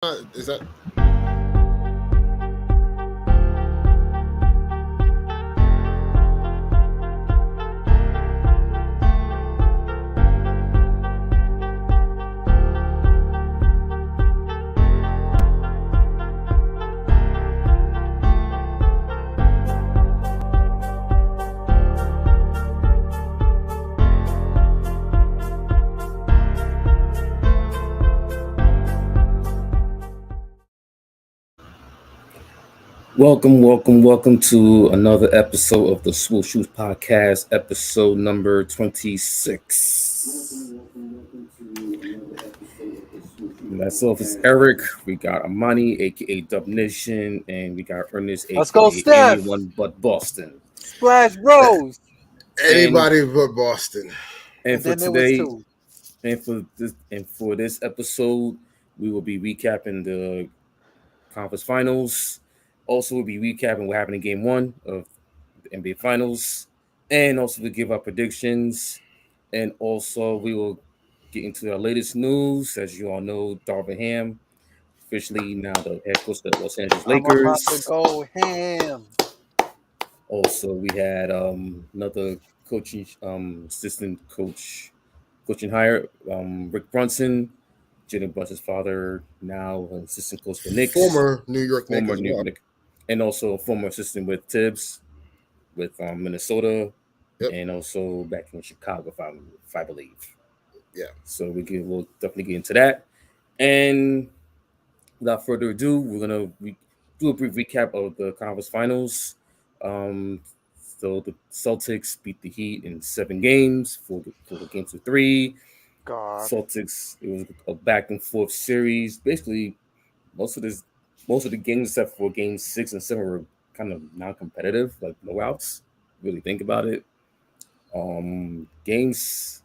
Is that? Welcome to another episode of the Swoop Shoes Podcast, episode number 26. Myself is Eric. We got Amani, aka Dub Nation, and we got Ernest, Let's go, aka Steph. Anyone But Boston. Splash Bros. Anybody but Boston. And for then there was today, two. and for this episode, we will be recapping the conference finals. Also, we'll be recapping what happened in Game 1 of the NBA Finals, and also to give our predictions. And also, we will get into our latest news. As you all know, Darvin Ham officially now the head coach of the Los Angeles I'm about Lakers. to go ham. Also, we had another coaching assistant coaching hire, Rick Brunson, Jalen Brunson's father, now an assistant coach for Knicks, Former New York Knicks former as New well. York, and also a former assistant with Tibbs, with Minnesota, Yep. and also back in Chicago, if I believe. Yeah. So we'll definitely get into that. And without further ado, we're gonna do a brief recap of the conference finals. So the Celtics beat the Heat in 7 games, four games to 3. God. Celtics, it was a back and forth series. Basically, most of the games except for games 6 and 7 were kind of non-competitive, like blowouts. Really think about it. Games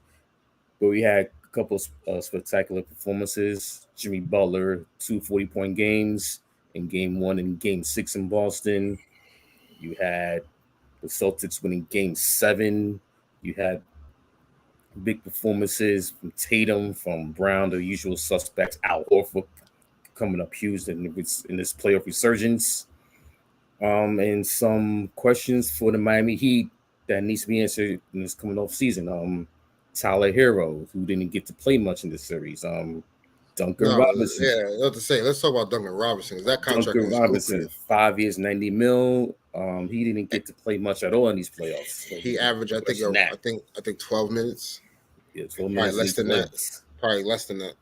where we had a couple of spectacular performances. Jimmy Butler, 2 40-point games in Game 1 and Game 6 in Boston. You had the Celtics winning Game 7. You had big performances from Tatum, from Brown, the usual suspects, Al Horford coming up huge in this playoff resurgence. And some questions for the Miami Heat that needs to be answered in this coming off season. Tyler Hero, who didn't get to play much in this series. Duncan Robinson. Yeah, I have to say, let's talk about Duncan Robinson. That contract Duncan is Robinson, lucrative. 5 years, $90 million. He didn't get to play much at all in these playoffs. So He averaged, I think 12 minutes. Yeah, 12 Probably minutes less than that. Probably less than that.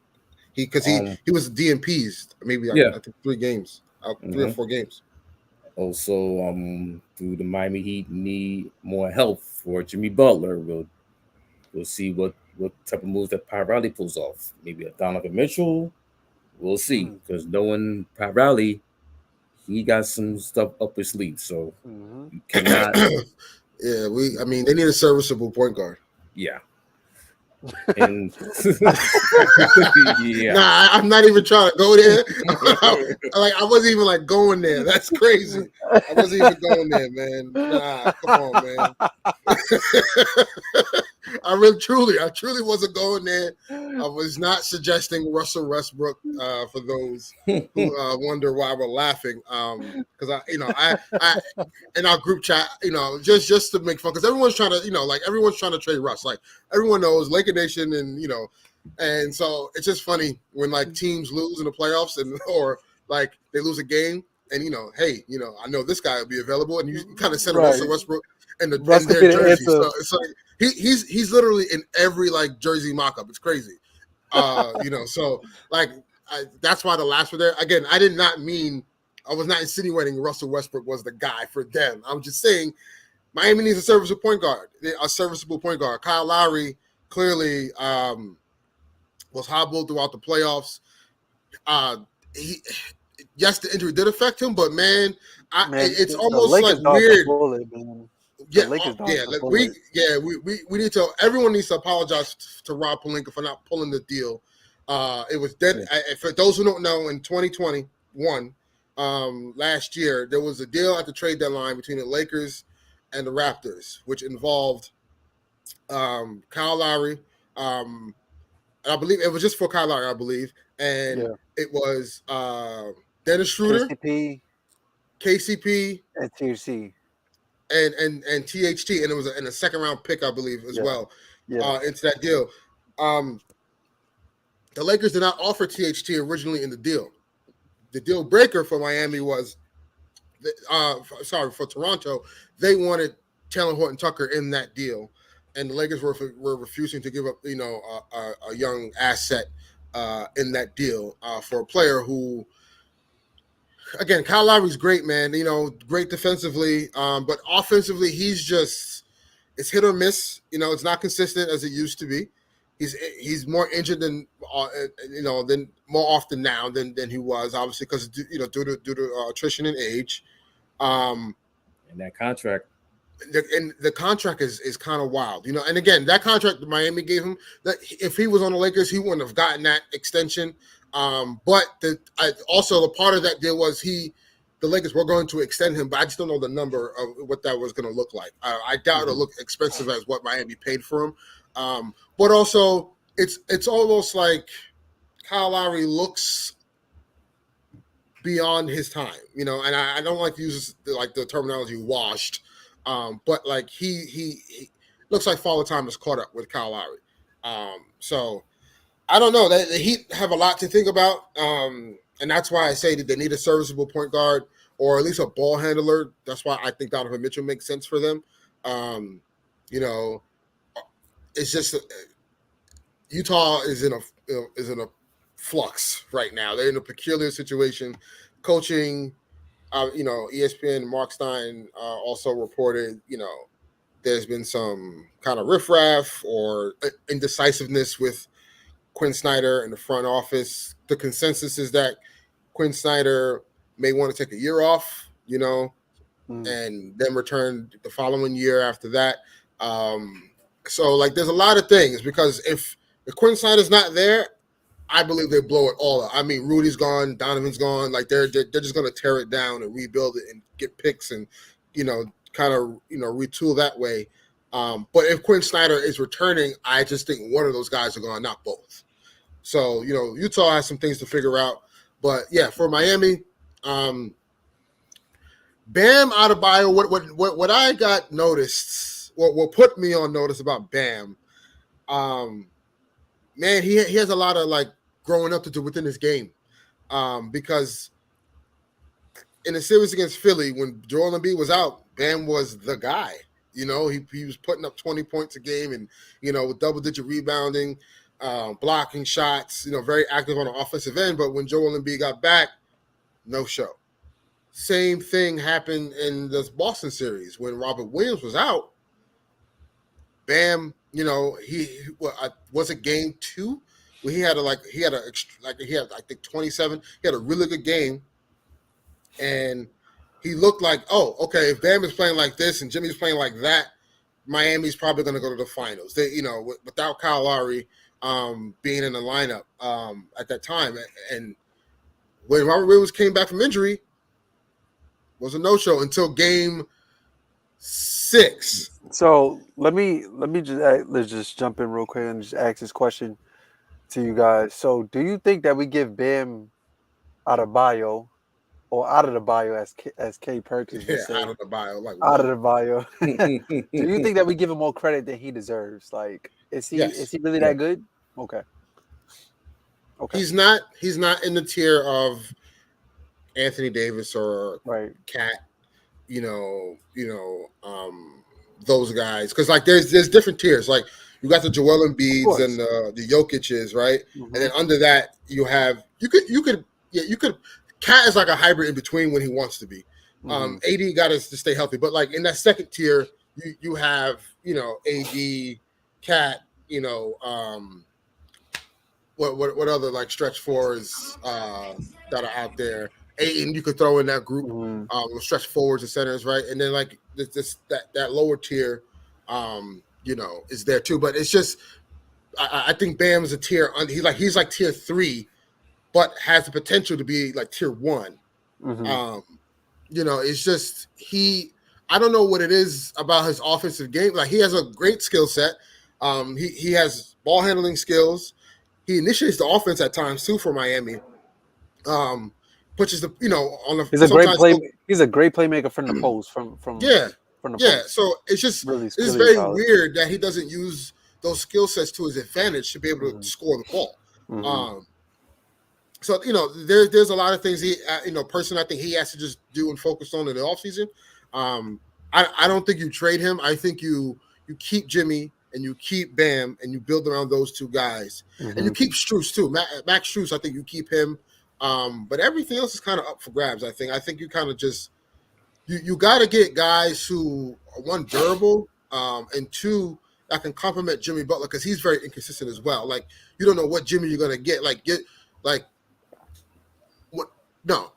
He was DNPs maybe I think 3 games, 3 or 4 games. Also, do the Miami Heat need more help for Jimmy Butler? We'll see what type of moves that Pat Riley pulls off. Maybe a Donovan Mitchell. We'll see, because knowing Pat Riley, he got some stuff up his sleeve. So you cannot. Yeah, they need a serviceable point guard. Yeah. And yeah. Nah, I'm not even trying to go there. I wasn't even going there. That's crazy. I wasn't even going there, man. Nah, come on, man. I truly wasn't going there. I was not suggesting Russell Westbrook for those who wonder why we're laughing. Because I in our group chat, just to make fun, because everyone's trying to, everyone's trying to trade Russ. Like everyone knows Laker Nation, and so it's just funny when teams lose in the playoffs or they lose a game, and hey, I know this guy will be available, and you kind of send Russell Westbrook in their jersey. So it's he's literally in every jersey mock-up. It's crazy. So that's why the laughs were there. Again, I was not insinuating Russell Westbrook was the guy for them. I'm just saying Miami needs a serviceable point guard. Kyle Lowry clearly was hobbled throughout the playoffs. Yes, the injury did affect him, but it's almost weird. We need to. Everyone needs to apologize to Rob Pelinka for not pulling the deal. It was dead. For those who don't know, in 2021, last year, there was a deal at the trade deadline between the Lakers and the Raptors, which involved Kyle Lowry. I believe it was just for Kyle Lowry, and Yeah. it was Dennis Schroeder, KCP KCP, and THC. and THT, and it was in a second round pick, I believe, as Yeah. well, Yeah. into that deal. The Lakers did not offer THT originally in the deal. The deal breaker for Miami was, for Toronto, they wanted Taylor Horton Tucker in that deal, and the Lakers were refusing to give up, a young asset in that deal for a player who, again, Kyle Lowry's great, man. Great defensively, but offensively, it's hit or miss. It's not consistent as it used to be. He's more injured than than more often now than he was, obviously, because due to attrition and age. And that contract. The contract is kind of wild, and again, that contract that Miami gave him, that if he was on the Lakers, he wouldn't have gotten that extension. But also the part of that deal was the Lakers were going to extend him, but I just don't know the number of what that was going to look like. I doubt it'll look expensive as what Miami paid for him. But also it's almost like Kyle Lowry looks beyond his time, and I don't like to use the terminology washed. But like he looks like Father Time has caught up with Kyle Lowry. So I don't know. The Heat have a lot to think about, and that's why I say that they need a serviceable point guard or at least a ball handler. That's why I think Donovan Mitchell makes sense for them. It's just Utah is in a flux right now. They're in a peculiar situation. Coaching. ESPN, Mark Stein also reported, there's been some kind of riffraff or indecisiveness with Quinn Snyder in the front office. The consensus is that Quinn Snyder may want to take a year off, and then return the following year after that. So there's a lot of things, because if Quinn Snyder's not there, I believe they blow it all up. I mean, Rudy's gone, Donovan's gone. They're just going to tear it down and rebuild it and get picks and, kind of, retool that way. But if Quinn Snyder is returning, I just think one of those guys are gone, not both. So, Utah has some things to figure out. But yeah, for Miami, Bam Adebayo, what I got noticed, what put me on notice about Bam, man, he has a lot of growing up to do within his game, because in the series against Philly, when Joel Embiid was out, Bam was the guy. He was putting up 20 points a game and with double-digit rebounding, blocking shots. Very active on the offensive end. But when Joel Embiid got back, no show. Same thing happened in this Boston series when Robert Williams was out. Bam, was it game 2 where he had I think 27. He had a really good game, and he looked like, oh, okay, if Bam is playing like this and Jimmy's playing like that, Miami's probably going to go to the finals. They, without Kyle Lowry being in the lineup at that time, and when Robert Williams came back from injury, was a no-show until game 6. So let me let's just jump in real quick and just ask this question to you guys. So do you think that we give Bam Adebayo, or out of the bio, as K Perkins would say, out of the bio, out of the bio? Do you think that we give him more credit than he deserves? Is he really that good? Okay. He's not in the tier of Anthony Davis or Cat, those guys, because there's different tiers. You got the Joel Embiids and the Jokic's, right? Mm-hmm. And then under that you could Cat is like a hybrid in between when he wants to be. Mm-hmm. AD got to stay healthy, but in that second tier you have AD, Cat, what other stretch fours that are out there. Ayton, you could throw in that group, stretch forwards and centers, right? And then that lower tier, is there too. But it's just, I think Bam is a tier. He's like tier 3, but has the potential to be like tier 1. Mm-hmm. It's just I don't know what it is about his offensive game. He has a great skill set. He has ball handling skills. he initiates the offense at times too for Miami. Pushes the on the He's a great sometimes He's a great playmaker from the post. From yeah. the Yeah, post. so it's Really very solid. weird that he doesn't use those skill sets to his advantage to be able to score the ball. So there's a lot of things he personally I think he has to just do and focus on in the offseason. I don't think you trade him. I think you keep Jimmy and you keep Bam and you build around those two guys and you keep Strus too. Max Strus, I think you keep him. But everything else is kind of up for grabs. I think you kind of just you got to get guys who are one durable and two that can complement Jimmy Butler because he's very inconsistent as well. Like you don't know what Jimmy you're gonna get.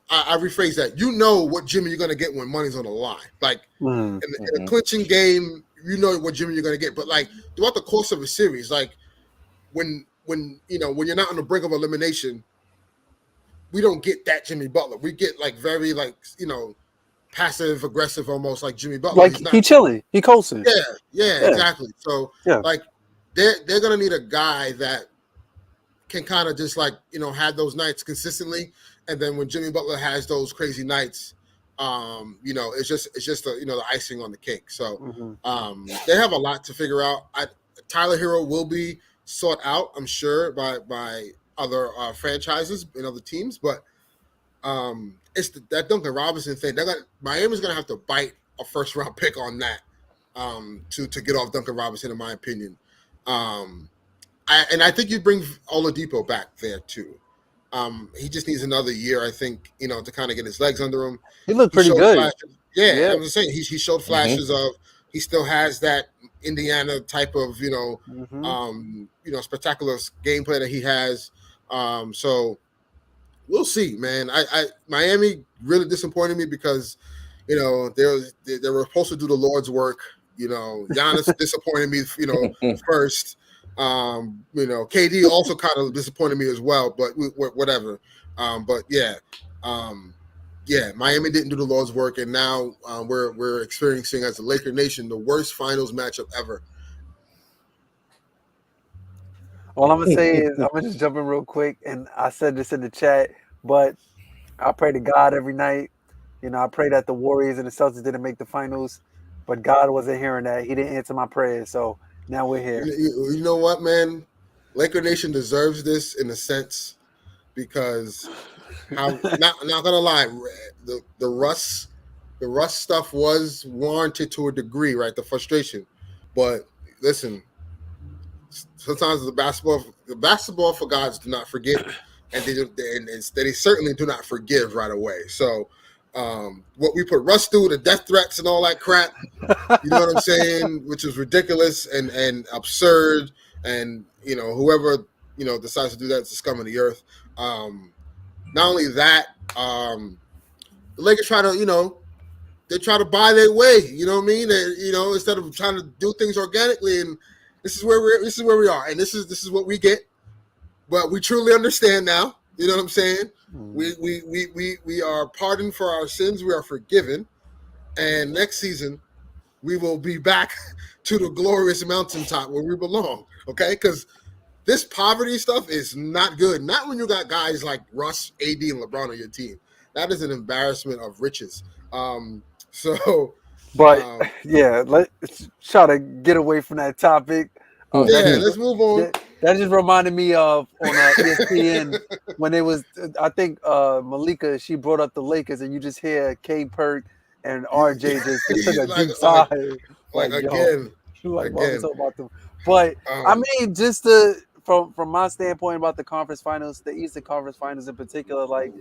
I rephrase that. You know what Jimmy you're gonna get when money's on the line. Like in a clinching game, you know what Jimmy you're gonna get. But like throughout the course of a series, like when you're not on the brink of elimination, we don't get that Jimmy Butler. We get like very passive aggressive, almost like Jimmy Butler. Like he chilling, he coasting. Yeah, exactly. So like they're gonna need a guy that can kind of just have those nights consistently, and then when Jimmy Butler has those crazy nights, it's just the icing on the cake. So they have a lot to figure out. Tyler Hero will be sought out, I'm sure, by other franchises and other teams, but it's that Duncan Robinson thing. Miami's gonna have to bite a first round pick on that to get off Duncan Robinson, in my opinion. I think you bring Oladipo back there too. He just needs another year, I think, to kind of get his legs under him. He looked pretty good. Flashes. Yeah, I was saying he showed flashes of he still has that Indiana type of spectacular gameplay that he has. So we'll see, man. Miami really disappointed me because they were supposed to do the Lord's work. Giannis disappointed me. First. KD also kind of disappointed me as well, but whatever. Miami didn't do the Lord's work, and now we're experiencing as a Laker Nation the worst finals matchup ever. All I'm gonna say is I'm gonna just jump in real quick, and I said this in the chat, but I pray to God every night. I pray that the Warriors and the Celtics didn't make the finals, but God wasn't hearing that. He didn't answer my prayers, so now we're here. You know what, man? Laker Nation deserves this in a sense because not gonna lie, the Russ stuff was warranted to a degree, right? The frustration, but listen. Sometimes the basketball for gods do not forget, and they certainly do not forgive right away. So, what we put Russ through, the death threats and all that crap, you know what I'm saying, which is ridiculous and absurd, and whoever decides to do that is the scum of the earth. Not only that, the Lakers try to buy their way. You know what I mean? Instead of trying to do things organically and. This is where we are, and this is what we get. But we truly understand now. You know what I'm saying? We are pardoned for our sins. We are forgiven, and next season we will be back to the glorious mountaintop where we belong. Okay? Because this poverty stuff is not good. Not when you got guys like Russ, AD, and LeBron on your team. That is an embarrassment of riches. But let's try to get away from that topic. Let's move on. That just reminded me of on ESPN when it was, I think Malika, she brought up the Lakers, and you just hear K Perk and RJ just took a deep sigh. Again. What we talking about them? But I mean, just from my standpoint about the conference finals, the Eastern Conference Finals in particular, like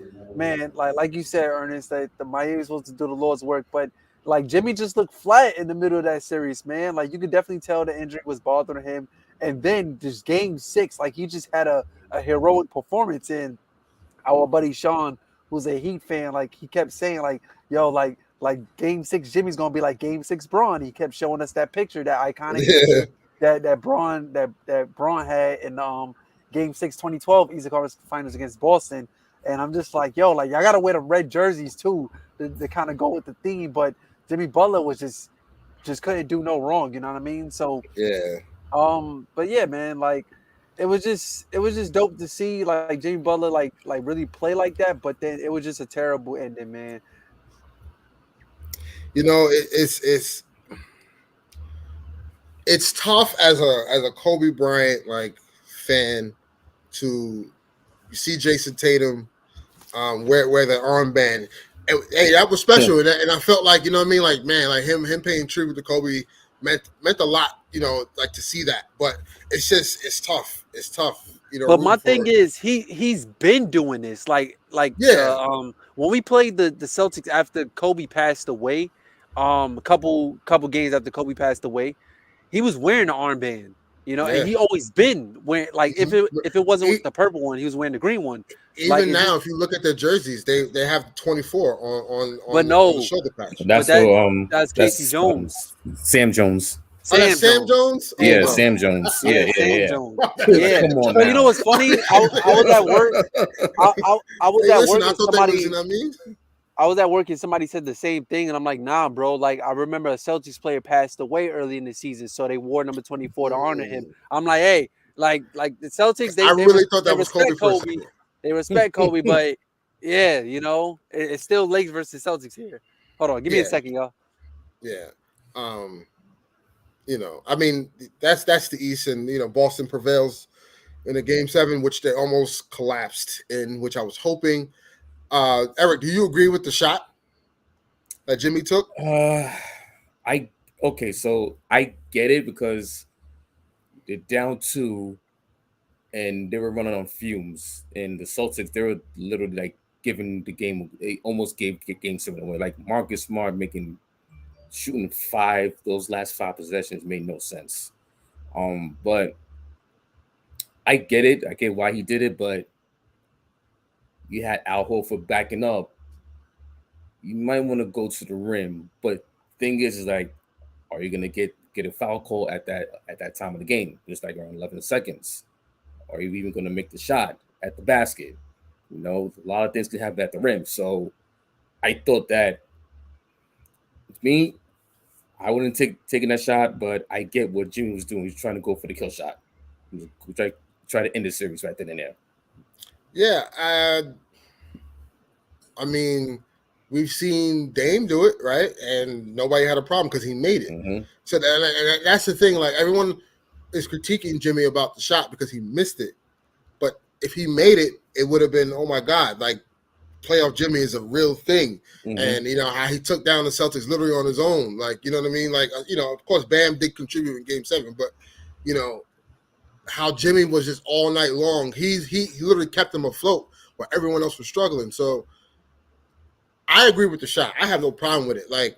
you said, Ernest, that the Miami was supposed to do the Lord's work, but like Jimmy just looked flat in the middle of that series, man. Like you could definitely tell the injury was bothering him. And then just game 6, like he just had a heroic performance. And our buddy Sean, who's a Heat fan, like he kept saying like game 6 Jimmy's gonna be like game 6 Braun. He kept showing us that picture, that iconic picture that Braun had in game 6 2012 Eastern Conference Finals against Boston. And I'm just like, y'all gotta wear the red jerseys too to kind of go with the theme. But Jimmy Butler was just couldn't do no wrong, you know what I mean? So yeah. But yeah, man, like it was just dope to see like Jimmy Butler like really play like that. But then it was just a terrible ending, man. You know, it's tough as a Kobe Bryant like fan to see Jason Tatum wear the armband. Hey, that was special, and I felt like, you know what I mean, like, man, like him paying tribute to Kobe meant a lot, you know, like to see that. But it's tough. It's tough, you know, But my rooting thing for. is, he's been doing this. Like Yeah, the when we played the Celtics after Kobe passed away, a couple games after Kobe passed away, he was wearing the armband. You know, and yeah. he always been wearing like if it wasn't E- with the purple one, he was wearing the green one. Like Even it now, just if you look at their jerseys, they have 24 but on the no, shoulder patch. but That's so that's Casey Jones. Sam Jones. Oh, that's Sam Sam Jones. Jones. Oh Sam Yeah, wow. Sam Jones. Jones. Yeah, Yeah, Sam yeah, Jones. yeah. Yeah. Come on So you know now. what's funny? I was at work. I was Hey, at listen, work I and thought they was, you know what I mean? somebody said the same thing, and I'm like, nah, bro. Like I remember a Celtics player passed away early in the season, so they wore number 24 to honor him. Mm. I'm like, hey, like the Celtics, I really thought they that was Kobe respect for a Kobe, second. they respect Kobe, but yeah, you know, it's still Lakers versus Celtics here. Hold on, give me a Yeah, second, y'all. yeah. Um, you know, I mean, that's the East, and you know, Boston prevails in a game seven, which they almost collapsed in, which I was hoping. Eric, do you agree with the shot that Jimmy took? I okay, so I get it because they're down two and they were running on fumes. And the Celtics, they were literally like giving the game. They almost gave game seven away. Like Marcus Smart shooting five. Those last five possessions made no sense. But I get it. I get why he did it. But you had Al Horford backing up. You might want to go to the rim. But thing is like, are you gonna get a foul call at that time of the game? Just like around 11 seconds. Are you even gonna make the shot at the basket? You know, a lot of things can happen at the rim. So I thought that me, I wouldn't taking that shot, but I get what Jimmy was doing. He was trying to go for the kill shot. He was try to end the series right then and there. Yeah, I mean, we've seen Dame do it, right? And nobody had a problem because he made it. Mm-hmm. So and that's the thing. Like everyone is critiquing Jimmy about the shot because he missed it. But if he made it, it would have been, oh my God, like playoff Jimmy is a real thing. Mm-hmm. And you know how he took down the Celtics literally on his own. Like, you know what I mean? Like, you know, of course Bam did contribute in game seven, but you know, how Jimmy was just all night long. He literally kept them afloat while everyone else was struggling. So I agree with the shot. I have no problem with it. Like,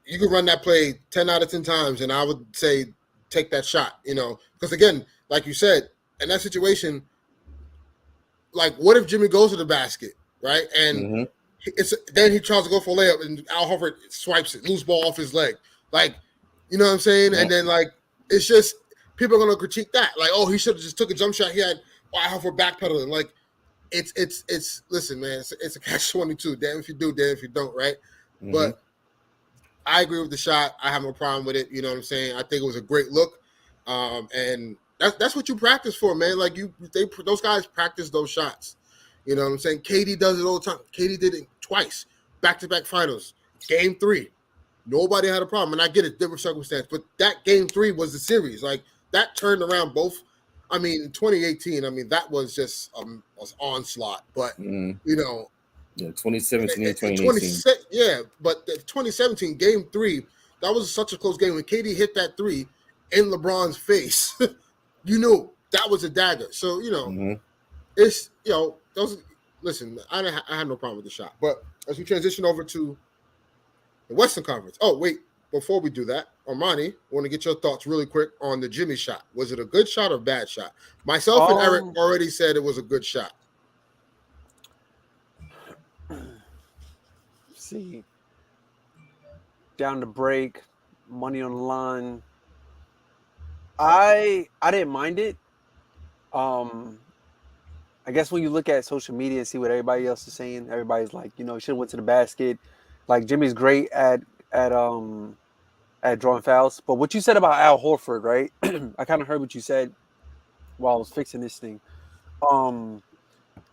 you could run that play 10 out of 10 times, and I would say take that shot, you know, because again, like you said, in that situation, like, what if Jimmy goes to the basket, right? And Mm-hmm. then he tries to go for a layup, and Al Horford swipes it, loose ball off his leg. Like, you know what I'm saying? Yeah. And then, like, it's just, people are going to critique that. Like, oh, he should have just took a jump shot. He had Al Horford backpedaling. Like, it's listen, man, it's a catch-22. Damn if you do, damn if you don't, right? Mm-hmm. But I agree with the shot. I have no problem with it. You know what I'm saying? I think it was a great look. And that's what you practice for, man. Like those guys practice those shots. You know what I'm saying? KD does it all the time. KD did it twice, back-to-back finals. Game 3, nobody had a problem, and I get it, different circumstance. But that game 3 was the series. Like that turned around both. I mean, in 2018, I mean that was just was onslaught. But Mm-hmm. you know, Yeah, 2017 and 2018. 2018. Yeah, but the 2017 game 3, that was such a close game. When KD hit that 3 in LeBron's face, you knew that was a dagger. So you know, Mm-hmm. it's those. Listen, I had no problem with the shot. But as we transition over to the Western Conference, oh wait, before we do that, Armani, I want to get your thoughts really quick on the Jimmy shot. Was it a good shot or bad shot? Myself and Eric already said it was a good shot. See, down the break, money on the line. I didn't mind it. I guess when you look at social media and see what everybody else is saying, everybody's like, you know, should have went to the basket. Like Jimmy's great at drawing fouls. But what you said about Al Horford, right? I kind of heard what you said. while I was fixing this thing. Al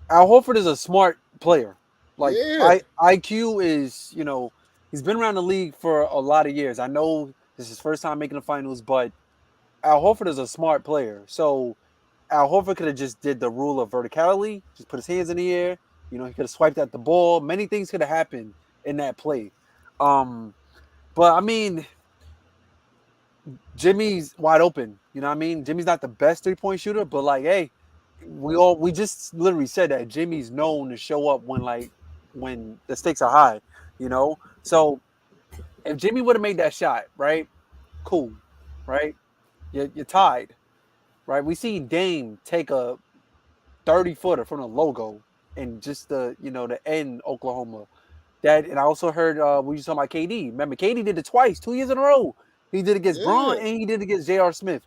Horford is a smart player. Like Yeah. IQ is, he's been around the league for a lot of years. I know this is his first time making the finals, but Al Horford is a smart player. So Al Horford could have just did the rule of verticality, just put his hands in the air. He could have swiped at the ball. Many things could have happened in that play. But I mean, Jimmy's wide open. You know what I mean? Jimmy's not the best 3-point shooter, but like, hey, we just literally said that Jimmy's known to show up when the stakes are high, So if Jimmy would have made that shot, right? Cool, right? You're tied, right? We seen Dame take a 30-footer from the logo and just the end Oklahoma. And I also heard when you talking about KD. Remember, KD did it twice, 2 years in a row. He did it against Braun and he did it against J.R. Smith.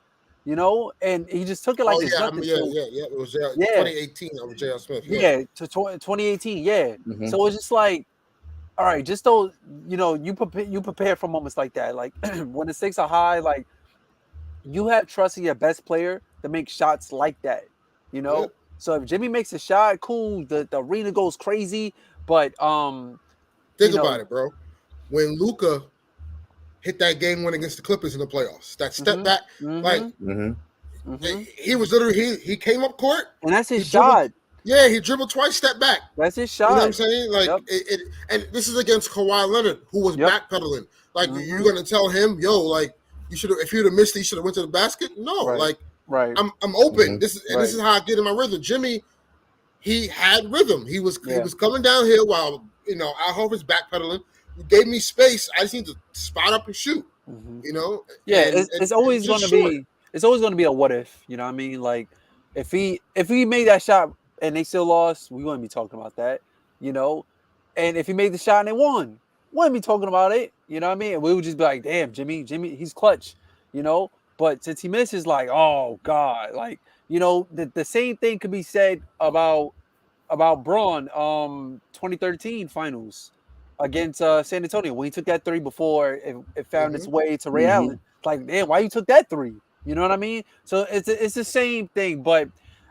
And he just took it like it's nothing. Yeah. It was 2018. It was J.R. Smith. Yeah, to 2018. Yeah. Mhm. So it's just like, all right, just those. You prepare for moments like that. Like when the stakes are high, like you have trust in your best player to make shots like that. Yep. So if Jimmy makes a shot, cool. The arena goes crazy. But think about it, bro. When Luka hit that game win against the Clippers in the playoffs, that step back, like he was literally he came up court and that's his shot. Yeah, he dribbled twice, step back. That's his shot. You know what I'm saying? Like and this is against Kawhi Leonard, who was backpedaling. Like you're gonna tell him, yo, like you should have, if you'd have missed it, you should have went to the basket. No, I'm open. This is how I get in my rhythm. Jimmy, he had rhythm. He was coming downhill while Al Horford's backpedaling. He gave me space. I just need to spot up and shoot. Yeah, it's always going to be. It's always going to be a what if. You know what I mean? Like if he made that shot and they still lost, we wouldn't be talking about that. And if he made the shot and they won, we wouldn't be talking about it. You know what I mean? And we would just be like, damn, Jimmy, he's clutch. But since he misses, like, oh God, like the same thing could be said about Braun 2013 finals against San Antonio when he took that three before it found its way to Ray Allen. It's like, damn, why you took that three? You know what I mean? So it's the same thing, but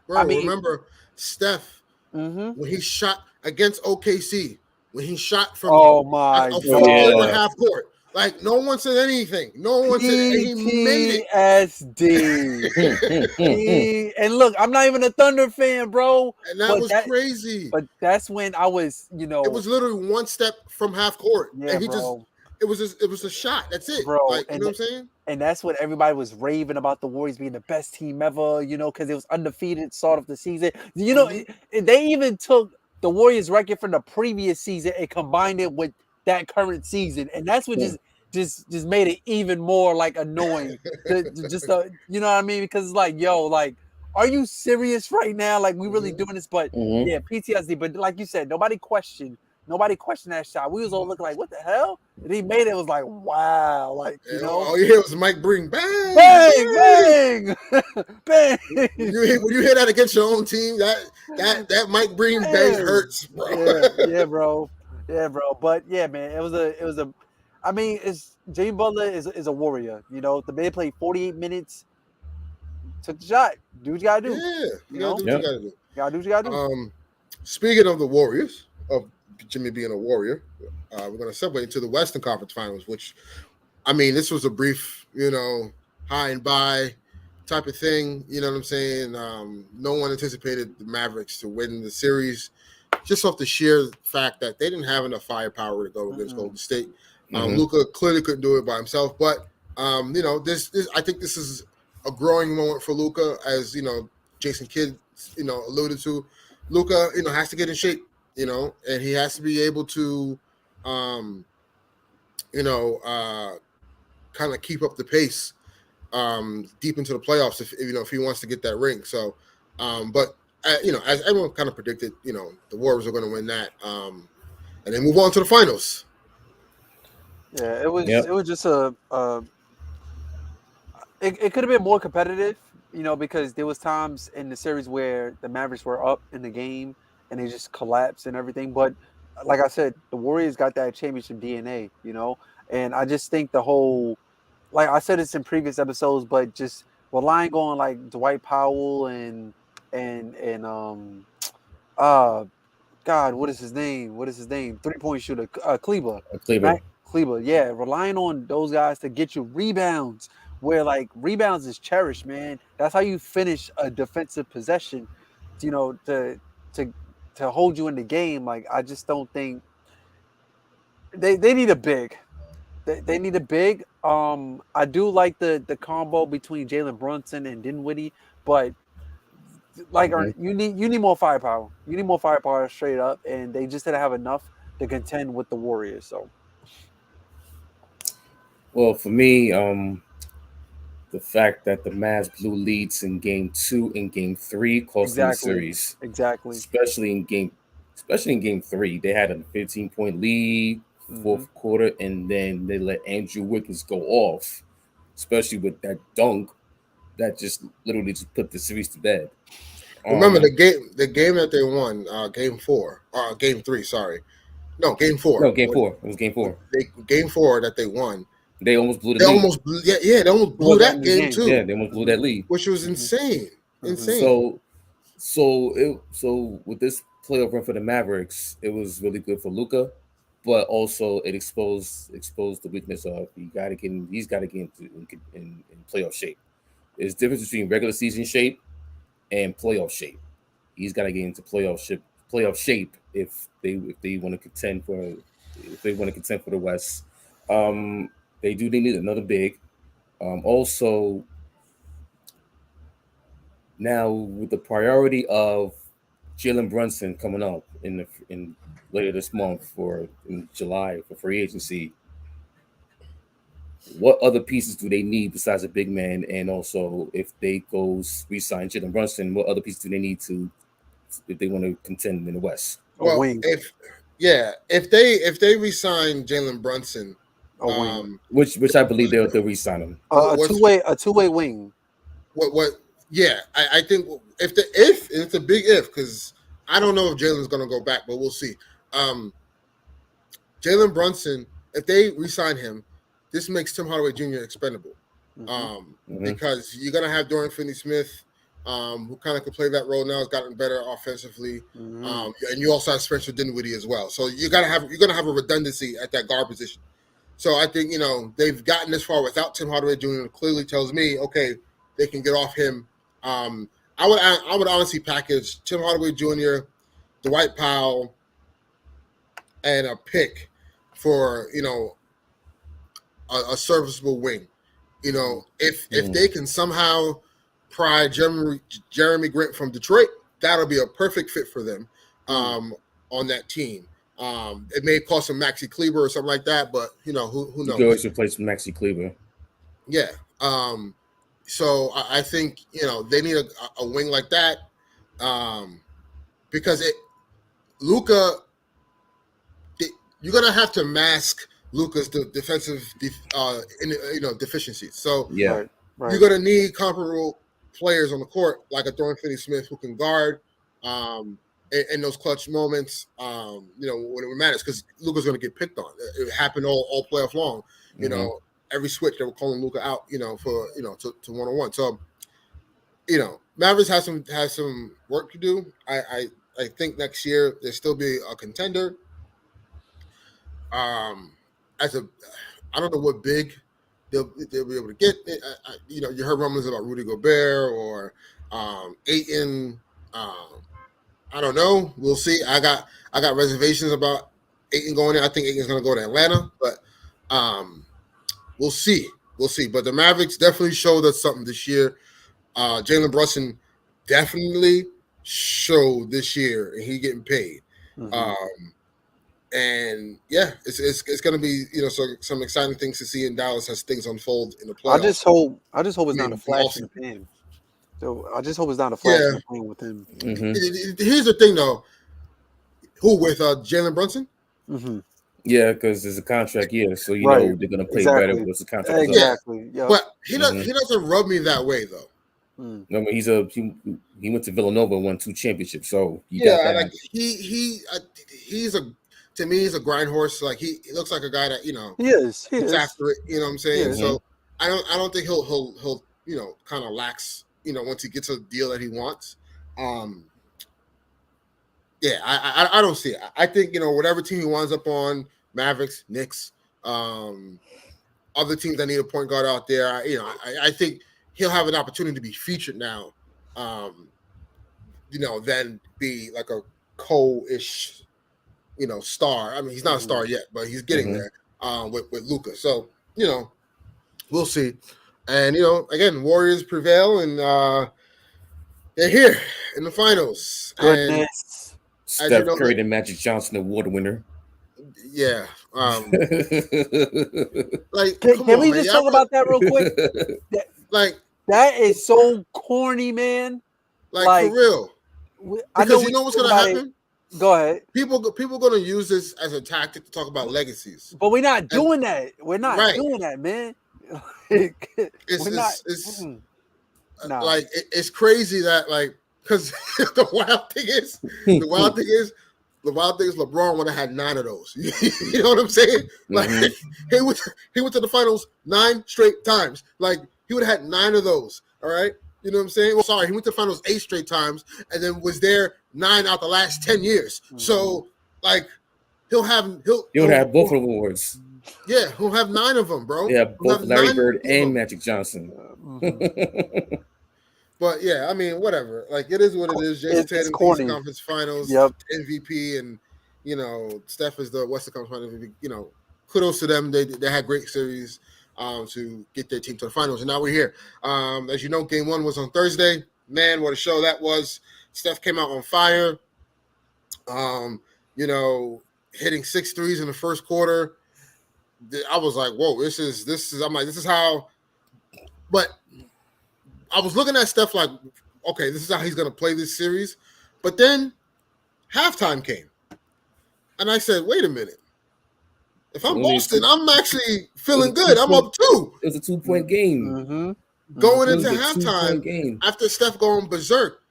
bro, remember Steph when he shot against OKC, when he shot from a half court. Like no one said anything. No one said he made it. And look, I'm not even a Thunder fan, bro. And that was crazy. But that's when I was, it was literally one step from half court. Yeah, and he bro. It was a shot. That's it, bro. Like, you know what I'm saying? And that's when everybody was raving about the Warriors being the best team ever. Because it was undefeated start of the season. They even took the Warriors record from the previous season and combined it with that current season, and that's what just made it even more like annoying. You know what I mean? Because it's like, yo, like, are you serious right now? Like, we really doing this? But yeah, PTSD. But like you said, nobody questioned that shot. We was all looking like, what the hell? And he made it. It was like, wow, like all you hear was Mike Breen, bang, bang, bang, bang. When you hear that against your own team, that Mike Breen bang hurts, bro. Yeah, bro. But yeah, man, it was a. I mean, Jimmy Butler is a warrior. The man played 48 minutes, took the shot. Do what you gotta do. Yeah, you gotta do what you gotta do. Gotta do what you gotta do. Speaking of the Warriors, of Jimmy being a warrior, we're gonna segue into the Western Conference Finals, which, I mean, this was a brief, high and by type of thing. You know what I'm saying? No one anticipated the Mavericks to win the series, just off the sheer fact that they didn't have enough firepower to go against Golden State. Luka clearly couldn't do it by himself, but this I think this is a growing moment for Luka, as Jason Kidd alluded to. Luka has to get in shape, and he has to be able to kind of keep up the pace deep into the playoffs if he wants to get that ring. So but as everyone kind of predicted, the Warriors are going to win that, and then move on to the finals. Yeah, it was just it could have been more competitive, because there was times in the series where the Mavericks were up in the game and they just collapsed and everything. But like I said, the Warriors got that championship DNA, and I just think the whole, like I said this in previous episodes, but just relying on like Dwight Powell and God, what is his name? 3-point shooter, Kleber. Cleveland. Matt Kleber. Yeah, relying on those guys to get you rebounds. Where like rebounds is cherished, man. That's how you finish a defensive possession. You know, to to hold you in the game. Like I just don't think they need a big. They need a big. I do like the combo between Jalen Brunson and Dinwiddie, but like you need more firepower. You need more firepower straight up, and they just didn't have enough to contend with the Warriors. So Well, for me, the fact that the Mavs blew leads in Game 2 and Game 3 cost them the series, exactly. especially in Game 3, they had a 15-point lead, fourth quarter, and then they let Andrew Wiggins go off, especially with that dunk that just literally just put the series to bed. Remember the game that they won, Game 4, Game 3. Sorry, no, Game 4. No, Game 4. It was Game 4. Game 4 that they won. They almost blew the They lead. almost blew, they almost blew that game too. Yeah, they almost blew that lead, which was insane. Insane. So with this playoff run for the Mavericks, it was really good for Luka, but also it exposed the weakness of he's got to get into in playoff shape. There's a difference between regular season shape and playoff shape. He's got to get into playoff shape if they want to contend for the West. They need another big. Also, now with the priority of Jalen Brunson coming up in later this month in July for free agency, what other pieces do they need besides a big man? And also, if they re-sign Jalen Brunson, what other pieces do they need if they want to contend in the West? Well, if they re-sign Jalen Brunson, which I believe they'll re-sign him. A two-way wing. What? Yeah, I think it's a big if, because I don't know if Jalen's going to go back, but we'll see. Jalen Brunson, if they re-sign him, this makes Tim Hardaway Jr. expendable, because you're going to have Dorian Finney-Smith, who kind of could play that role now, has gotten better offensively, and you also have Spencer Dinwiddie as well. So you're going to have a redundancy at that guard position. So I think they've gotten this far without Tim Hardaway Jr. It clearly tells me, okay, they can get off him. I would honestly package Tim Hardaway Jr., Dwight Powell, and a pick for a serviceable wing. If they can somehow pry Jeremy Grant from Detroit, that'll be a perfect fit for them on that team. It may cost them Maxi Kleber or something like that, but who knows? You can always replace Maxi Kleber. Yeah. So I think they need a wing like that, because Luka, you're gonna have to mask Luka's defensive deficiencies. So Right. you're gonna need comparable players on the court like a Dorian Finney-Smith who can guard in those clutch moments. When it matters, because Luka's gonna get picked on. It happened all playoff long. Every switch they were calling Luka out, for to one-on-one. So, Mavericks has some work to do. I think next year they'll still be a contender. I don't know what big they'll be able to get. You heard rumors about Rudy Gobert or Ayton. I don't know. We'll see. I got reservations about Ayton going there. I think Ayton's going to go to Atlanta, but we'll see. But the Mavericks definitely showed us something this year. Jalen Brunson definitely showed this year, and he getting paid. And yeah, it's going to be some exciting things to see in Dallas as things unfold in the playoffs. I just hope it's not a flash in the pan. So I just hope it's not a flash in the pan with him. Here's the thing, though. Who with Jalen Brunson? Yeah, because there's a contract year, so know they're going to play better with the contract. Exactly. Yeah. But he doesn't rub me that way, though. I mean, he went to Villanova and won 2 championships, so like he's to me, he's a grind horse. Like he looks like a guy that he is after it. You know what I'm saying? So I don't think he'll kind of lacks, once he gets a deal that he wants. Yeah, I don't see it. I think, whatever team he winds up on, Mavericks, Knicks, other teams that need a point guard out there, I think he'll have an opportunity to be featured now, than be like a Cole-ish, star. I mean, he's not a star yet, but he's getting there with Luka. So, we'll see. And, again, Warriors prevail, and they're here in the finals. Goodness. And, Steph Curry, the Magic Johnson Award winner. Yeah. Can we just talk about that real quick? That is so corny, man. Like for real. Because you know what's going to happen? Go ahead. People going to use this as a tactic to talk about legacies. But we're not doing that. We're not doing that, man. It's crazy that because the wild thing is LeBron would have had 9 of those. You know what I'm saying? He went to the finals 9 straight times. He would have had 9 of those. All right. You know what I'm saying? Well, sorry, he went to the finals 8 straight times and then was there 9 out the last 10 years. So he'll have both of the awards. Yeah, he'll have 9 of them, bro. Yeah, both Larry Bird and Magic Johnson. But yeah, I mean, whatever. It is what it is. Jason Tatum, Eastern Conference Finals, MVP, and Steph is the Western Conference Finals MVP. Kudos to them. They had great series to get their team to the finals, and now we're here. As you know, Game 1 was on Thursday. Man, what a show that was! Steph came out on fire. Hitting 6 threes in the first quarter. I was like, whoa, this is. I'm like, this is how. But I was looking at Steph like, okay, this is how he's going to play this series. But then halftime came. And I said, wait a minute. If I'm Boston, I'm actually feeling good. I'm up 2. It was a 2-point game. Going into halftime after Steph going berserk.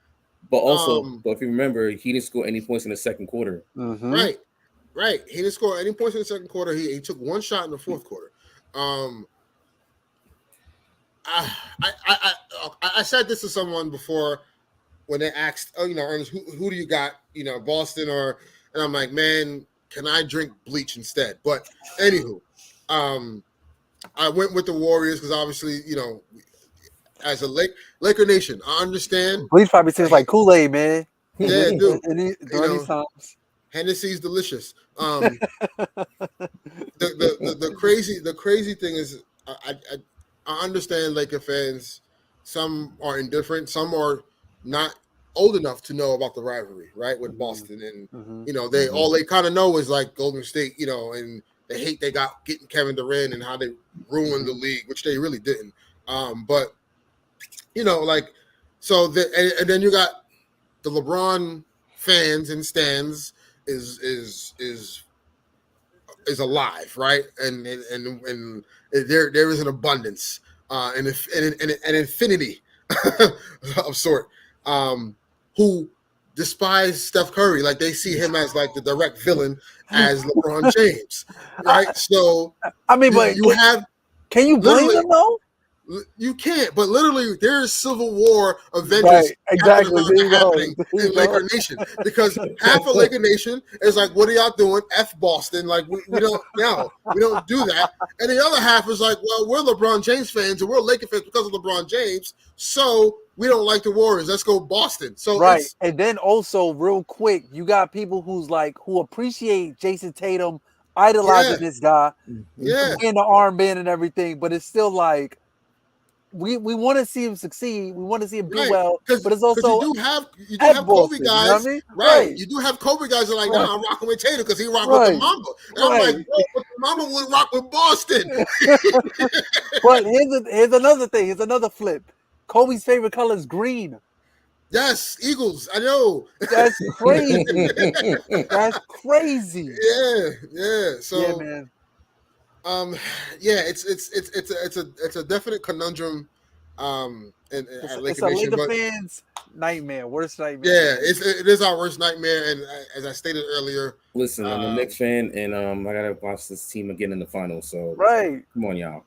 But also, if you remember, he didn't score any points in the second quarter. Right. He didn't score any points in the second quarter. He took 1 shot in the fourth quarter. I said this to someone before when they asked, Ernest, who do you got, Boston and I'm like, man, can I drink bleach instead? But anywho, I went with the Warriors because obviously, as a Laker Nation, I understand. Bleach probably tastes like Kool-Aid, man. Yeah, dude. During times. Hennessy's delicious. The crazy thing is, I understand Laker fans. Some are indifferent. Some are not old enough to know about the rivalry, right, with Boston. And, all they kind of know is Golden State, and the hate they got getting Kevin Durant and how they ruined the league, which they really didn't. But, so and then you got the LeBron fans and stands is alive, right? And there is an abundance. An infinity of sort, who despise Steph Curry. They see him as the direct villain as LeBron James, right? So I mean, can you blame him though? You can't, but literally there is civil war of vengeance happening in Laker Nation because half of Laker Nation is like, what are y'all doing? F Boston. We don't do that. And the other half is like, well, we're LeBron James fans and we're Laker fans because of LeBron James. So we don't like the Warriors. Let's go Boston. So and then also real quick, you got people who appreciate Jason Tatum idolizing this guy, wearing the armband and everything, but it's still we want to see him succeed. We want to see him do well, but it's also you do have Kobe guys, you know what I mean? Right? You do have Kobe guys that are like, nah, I'm rocking with Tatum because he rocked with the Mamba, and I'm like, whoa, but the Mamba would rock with Boston. But here's another thing. Here's another flip. Kobe's favorite color is green. Yes, Eagles. I know. That's crazy. That's crazy. Yeah. So, yeah, man. It's a definite conundrum. It's a Laker fans' nightmare, worst nightmare. Yeah, it is our worst nightmare. And as I stated earlier, listen, I'm a Knicks fan, and I gotta watch this team again in the finals. So come on, y'all,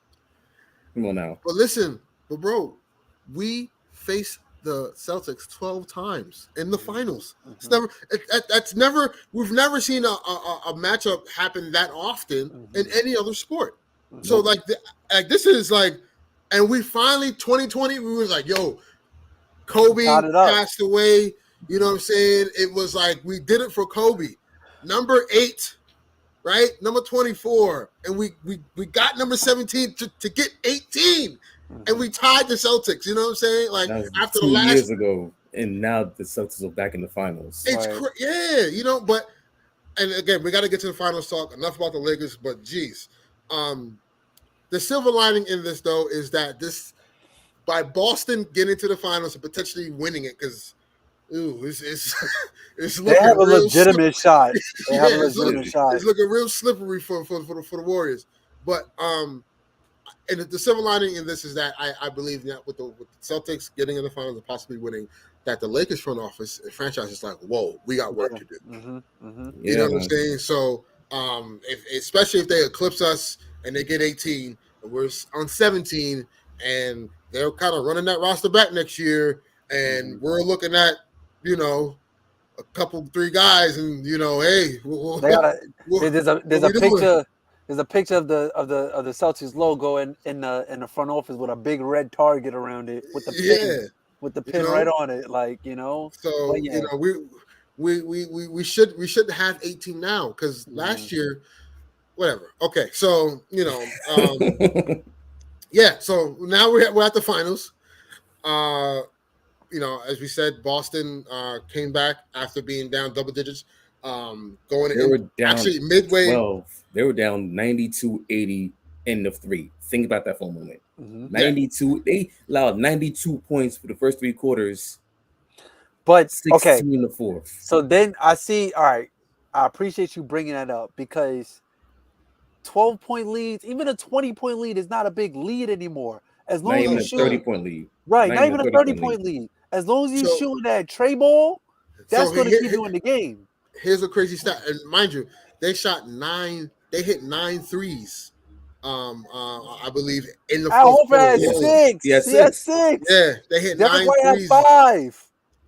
come on now. But listen, bro, we faced the Celtics 12 times in the finals. It's Mm-hmm. never. We've never seen a matchup happen that often in any other sport. So like this is like, and we finally 2020 we was like, yo, Kobe Tied it up. passed away. You know what I'm saying? It was like we did it for Kobe. Number 8, right? Number 24, and we got number 17 to get 18, and we tied the Celtics. You know what I'm saying? Like That was after 2 the last years ago, and now the Celtics are back in the finals. It's yeah, you know, but and again, we got to get to the finals talk. Enough about the Lakers, but geez, the silver lining in this though is that this by Boston getting to the finals and potentially winning it because it's They have a real legitimate shot. They have a it's legitimate shot. It's looking real slippery for the Warriors, but and the silver lining in this is that I believe that with the Celtics getting in the finals and possibly winning, that the Lakers front office and franchise is like, whoa, we got work to do. You know what I'm saying? So, especially if they eclipse us and they get 18, and we're on 17, and they're kind of running that roster back next year, and we're looking at, you know, a couple 3 guys, and you know, hey, there's a picture. There's a picture of the Celtics logo in the front office with a big red target around it with the pin pin right on it, like, you know. So you know, we should have 18 now because last year, whatever. Okay, so you know, yeah. So now we're at the finals. You know, as we said, Boston came back after being down double digits. They were down actually midway 12. They were down 92-80 end of 3. Think about that for a moment. 92. They allowed 92 points for the first 3 quarters. But 16 in the fourth. So then I see. All right, I appreciate you bringing that up because 12-point leads, even a 20-point lead, is not a big lead anymore. As long not as even you a shoot, 30-point lead. Right, not even a 30-point lead. As long as you shooting that tray ball, that's going to keep you in the game. Here's a crazy stat, and mind you, they shot 9. They hit 9 threes. I believe in the fourth quarter. Had 6. He had 6. Yeah, they hit Devin 9 White threes. Had 5.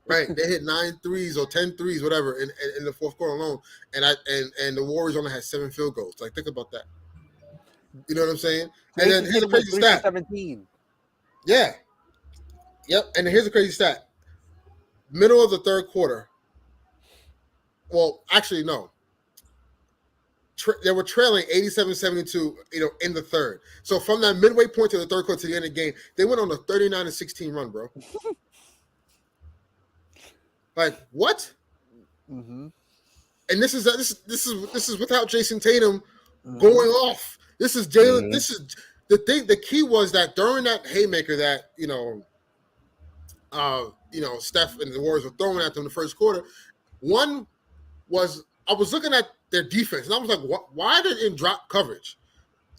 Right, they hit 9 threes or 10 threes, whatever, in the fourth quarter alone, and the Warriors only had 7 field goals. Like, think about that. You know what I'm saying? And then here's a crazy stat. 17. Yeah. Yep. And here's a crazy stat. Middle of the third quarter. Well, actually, no. They were trailing 87-72, you know, in the third. So from that midway point to the third quarter to the end of the game, they went on a 39-16 run, bro. Like what? And this is without Jason Tatum going off. This is Jalen. This is the thing. The key was that during that haymaker that you know, Steph and the Warriors were throwing at them in the first quarter. One was I was looking at their defense and I was like, why did it drop coverage?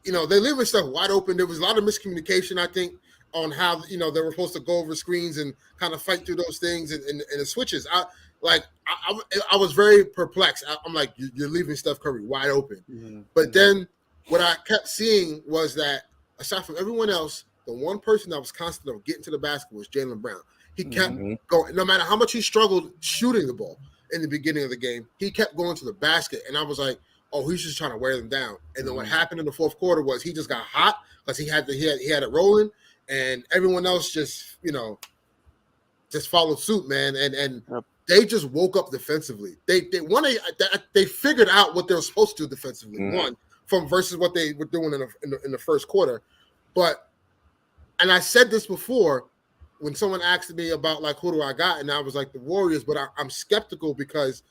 You know, they leaving stuff wide open. There was a lot of miscommunication, I think, on how they were supposed to go over screens and kind of fight through those things and the switches. I was very perplexed. I'm like, you're leaving Steph Curry wide open. But then what I kept seeing was that aside from everyone else, the one person that was constant of getting to the basket was Jaylen Brown. He kept going, no matter how much he struggled shooting the ball in the beginning of the game, he kept going to the basket. And I was like, oh, he's just trying to wear them down. And then what happened in the fourth quarter was he just got hot because he had it rolling, and everyone else just followed suit, man. And they just woke up defensively. They figured out what they were supposed to do defensively. One from versus what they were doing in the first quarter, and I said this before when someone asked me about like who do I got, and I was like the Warriors, but I'm skeptical because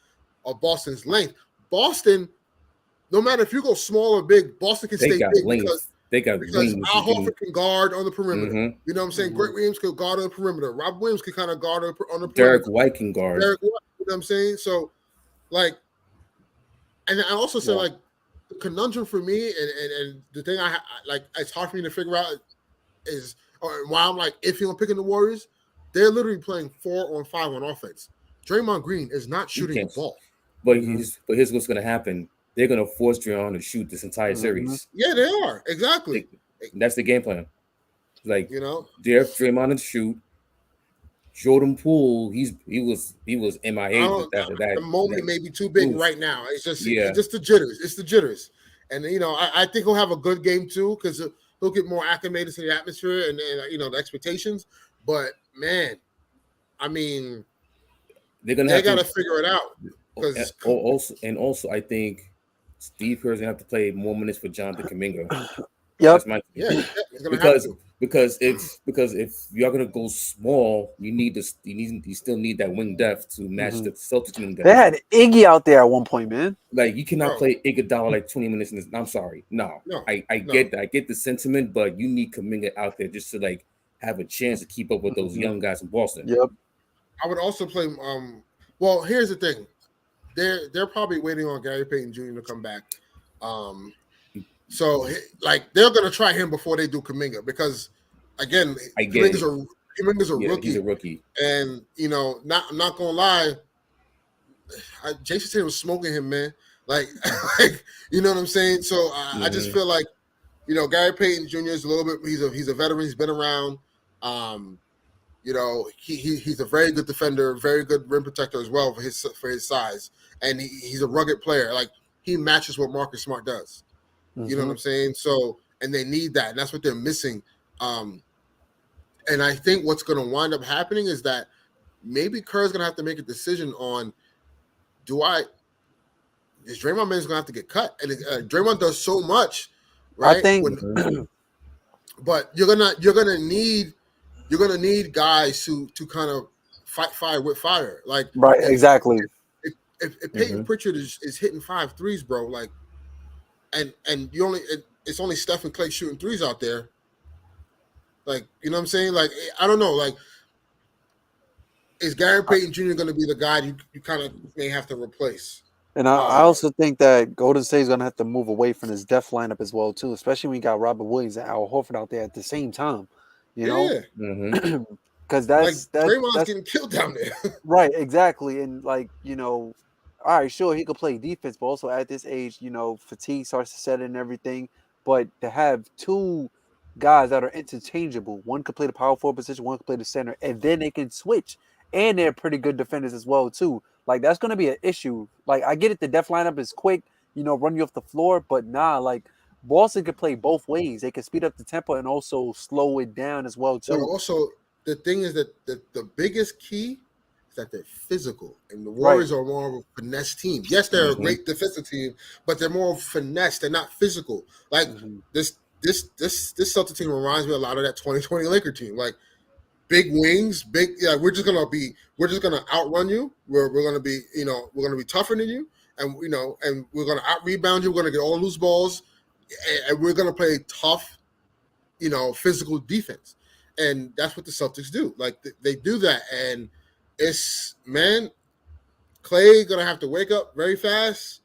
of Boston's length. Boston, no matter if you go small or big, Boston can stay big because Al Horford can guard on the perimeter. You know what I'm saying? Grant Williams can guard on the perimeter. Rob Williams can kind of guard on the perimeter. Derek White can guard. You know what I'm saying? So, like, and I also said like the conundrum for me and the thing I like it's hard for me to figure out is why I'm like iffy on picking the Warriors. They're literally playing 4-on-5 on offense. Draymond Green is not shooting the ball. But here's what's going to happen. They're going to force Draymond to shoot this entire series. Yeah, they are. Exactly. That's the game plan. Like, You know, they're Draymond to shoot. Jordan Poole, he was I MIA don't. The moment that may be too big oof. right now. It's Yeah. just the jitters. It's the jitters, and I think he'll have a good game too because he'll get more acclimated to the atmosphere and the expectations. But man, I mean, They're gonna they have got to to figure it out because also I think Steve Kerr's gonna have to play more minutes for Jonathan Kuminga. Yep. That's my yeah, he's gonna have to. because if you're gonna go small, you still need that wing depth to match the Celtics wing They depth. had Iggy out there at one point, man. Like, you cannot Bro. play Iguodala like 20 minutes in this. I'm sorry, no. I get that. I get the sentiment, but you need Kuminga out there just to like have a chance to keep up with those young guys in Boston. Yep. I would also play. Well, here's the thing. They're probably waiting on Gary Payton Jr. to come back. So like they're gonna try him before they do Kuminga because again, Kuminga's a rookie. He's a rookie, and I'm not gonna lie. Jason Tatum was smoking him, man. Like, you know what I'm saying. So I just feel like Gary Payton Jr. is a little bit. He's a veteran. He's been around. He's a very good defender, very good rim protector as well for his size, and he's a rugged player. Like, he matches what Marcus Smart does. You know what I'm saying? So, and they need that, and that's what they're missing. And I think what's going to wind up happening is that maybe Kerr's going to have to make a decision on is Draymond Man's going to have to get cut, and Draymond does so much, right? I think, but you're gonna need guys to kind of fight fire with fire, like right, exactly. If Peyton Pritchard is hitting 5 threes, bro, like, and it's only Steph and Clay shooting threes out there, like, you know what I'm saying? Like, I don't know, like, is Gary Payton Jr. going to be the guy you kind of may have to replace? And I also think that Golden State is going to have to move away from his depth lineup as well too, especially when you got Robert Williams and Al Horford out there at the same time. You know, because that's Draymond's getting killed down there. Right, exactly, and like all right, sure, he could play defense, but also at this age, fatigue starts to set in and everything. But to have two guys that are interchangeable, one could play the power forward position, one could play the center, and then they can switch, and they're pretty good defenders as well too. Like, that's going to be an issue. Like, I get it, the depth lineup is quick, run you off the floor, but like, Boston could play both ways. They can speed up the tempo and also slow it down as well too. But also, the thing is that the biggest key is that they're physical, and the Warriors are more of a finesse team. Yes, they're a great defensive team, but they're more finesse. They're not physical. Like, this Celtics team reminds me a lot of that 2020 Laker team. Like, big wings, we're just gonna outrun you. We're gonna be tougher than you, and and we're gonna out rebound you. We're gonna get all loose balls, and we're gonna play tough, physical defense. And that's what the Celtics do. Like, they do that, and it's, man, Clay gonna have to wake up very fast.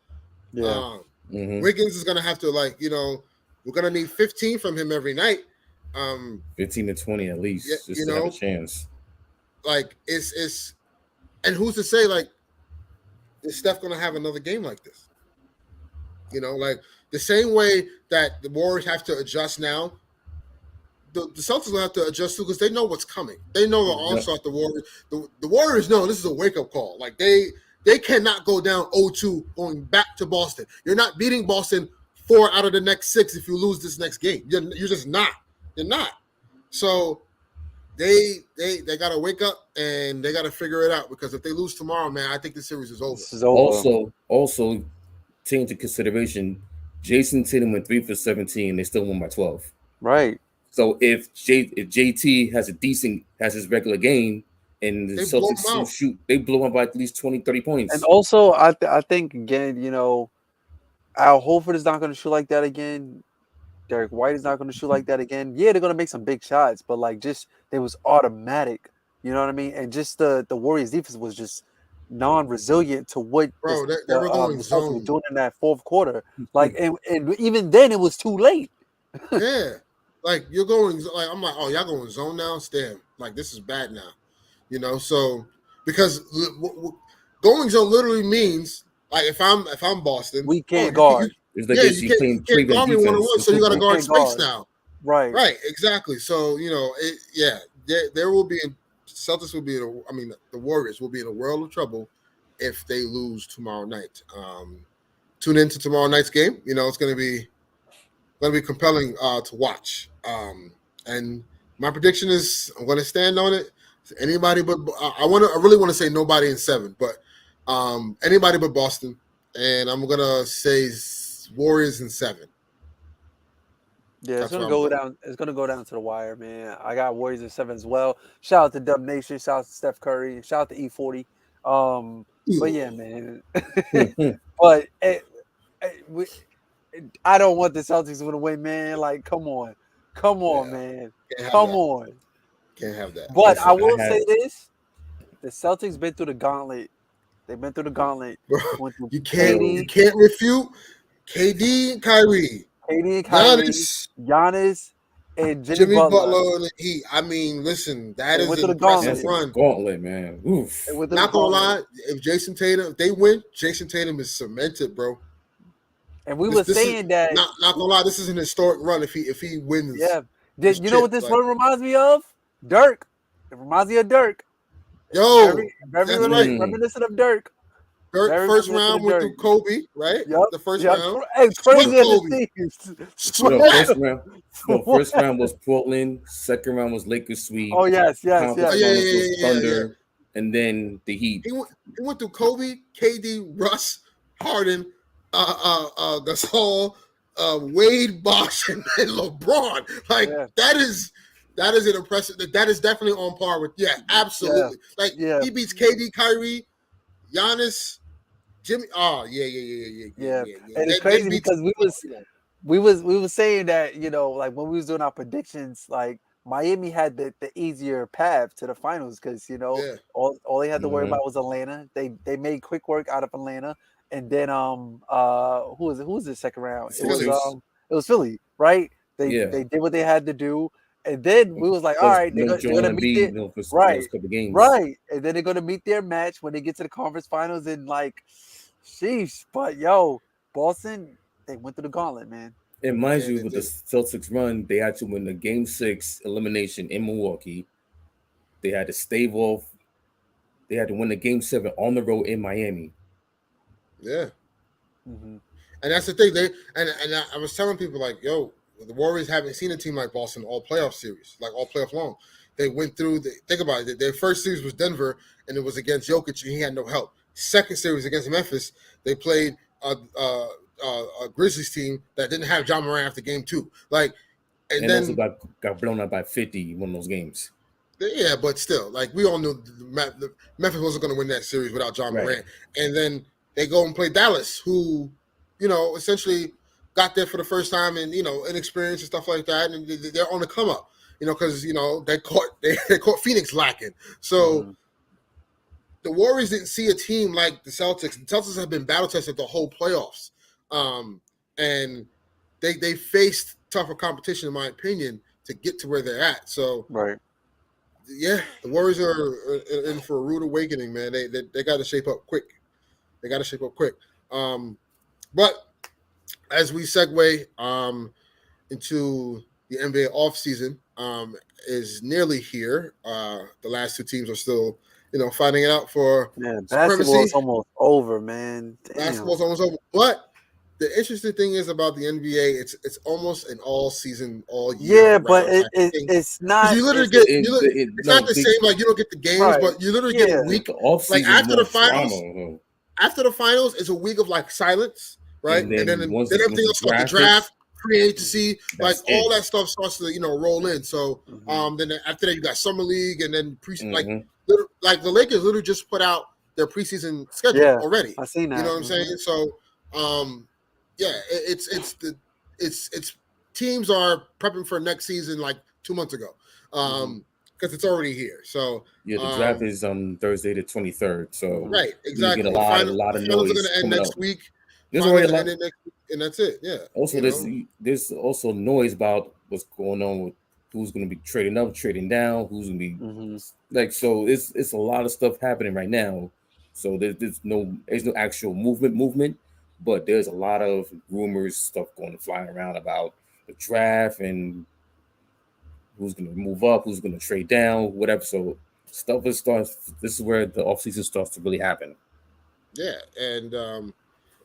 Yeah. Wiggins is gonna have to, like, we're gonna need 15 from him every night. 15 to 20 at least, just to have a chance. Like, it's and who's to say, like, is Steph gonna have another game like this? Like, the same way that the Warriors have to adjust now, the Celtics will have to adjust too, because they know what's coming. They know the onslaught. The Warriors, the Warriors know this is a wake up call. Like, they cannot go down 0-2 going back to Boston. You're not beating Boston 4 out of the next 6 if you lose this next game. You're just not. You're not. So they got to wake up and they got to figure it out, because if they lose tomorrow, man, I think the series is over. This is over. Also, take into consideration, Jason Tatum went 3 for 17. They still won by 12. Right. So if JT has his regular game, and the Celtics shoot, they blow him by at least 20, 30 points. And also, I think, again, Al Horford is not going to shoot like that again. Derek White is not going to shoot like that again. Yeah, they're going to make some big shots, but like, just, they was automatic. You know what I mean? And just the Warriors defense was just non-resilient to what they were going zone, doing in that fourth quarter. Like, and even then it was too late. Yeah. Like, you're going, like, I'm like, oh, y'all going zone now? Damn. Like, this is bad now. So, because going zone literally means, like, if I'm Boston, we can't guard. It's like you can't guard me 1-on-1, so you got to guard space now. Right, exactly. So there will be. Celtics will be. The Warriors will be in a world of trouble if they lose tomorrow night. Tune into tomorrow night's game. It's going to be compelling to watch. And my prediction is I'm going to stand on it. Anybody but I really want to say nobody in 7, but anybody but Boston. And I'm going to say Warriors in 7. Yeah, it's gonna go down. It's gonna go down to the wire, man. I got Warriors in 7 as well. Shout out to Dub Nation. Shout out to Steph Curry. Shout out to E40. But yeah, man. But I don't want the Celtics to win, man. Like, come on, man, come on. Can't have that. But I will say this: the Celtics been through the gauntlet. They've been through the gauntlet. Bro, you can't refute KD and Kyrie. Giannis, and Jimmy Butler and the Heat. I mean, listen, that is an impressive run. Gauntlet, man. Oof. Not gonna lie, if they win, Jason Tatum is cemented, bro. And we were saying that. Not gonna lie, this is an historic run if he wins. Yeah. You know what this run reminds me of? Dirk. It reminds me of Dirk. Yo, very reminiscent of Dirk. Dirk first round went through Kobe, right? Yep. The first round. It's crazy first round was Portland. Second round was Lakers sweep. Oh yes. Thunder, and then the Heat. He went through Kobe, KD, Russ, Harden, Gasol, Wade, Bosh, and LeBron. That is an impressive. That is definitely on par with. Yeah, absolutely. He beats KD, Kyrie, Giannis, Jimmy. Oh yeah. And it's crazy because we was saying that, like when we was doing our predictions, like Miami had the easier path to the finals because all they had to worry about was Atlanta. They made quick work out of Atlanta, and then who was the second round? It was Philly, right? They did what they had to do. And then we was like, all right, they're gonna meet right, and then they're gonna meet their match when they get to the conference finals. And sheesh, but Boston, they went through the gauntlet, man. And mind you, with the Celtics run, they had to win the Game 6 elimination in Milwaukee. They had to stave off. They had to win the Game 7 on the road in Miami. Yeah, and that's the thing. I was telling people the Warriors haven't seen a team like Boston all playoff series, all playoff long. They went through. Think about it. Their first series was Denver, and it was against Jokic, and he had no help. Second series against Memphis, they played a Grizzlies team that didn't have John Morant after game 2. And then also got blown out by 50 one of those games. Yeah, but still, we all knew Memphis wasn't going to win that series without John Morant. And then they go and play Dallas, who, essentially got there for the first time and, inexperienced and stuff like that. And they're on the come up, because, they caught Phoenix lacking. So the Warriors didn't see a team like the Celtics. The Celtics have been battle tested the whole playoffs. And they faced tougher competition, in my opinion, to get to where they're at. So, yeah, the Warriors are in for a rude awakening, man. They got to shape up quick. But as we segue into the NBA offseason, is nearly here. The last 2 teams are still, fighting it out for basketball is almost over, man. Damn. Basketball's almost over. But the interesting thing is about the NBA, it's almost an all season, all year. Yeah, but it's not. You literally it's not the same. You don't get the games, but you literally get a week. After the finals. After the finals, it's a week of silence, right? And then everything else starts the draft, free agency, all that stuff starts to roll in. So then after that, you got summer league, and then the Lakers literally just put out their preseason schedule already. I seen that. You know what I'm saying? So it's teams are prepping for next season 2 months ago. Because it's already here. So the draft is Thursday the 23rd. So exactly. You get a lot of noise. Are going to end next week. There's already a lot, and that's it. Yeah. Also, there's also noise about what's going on with who's going to be trading up, trading down, who's going to be So it's a lot of stuff happening right now. So there's no actual movement, but there's a lot of rumors, stuff flying around about the draft and who's going to move up, who's going to trade down, whatever. So stuff starts. This is where the offseason starts to really happen. Yeah, and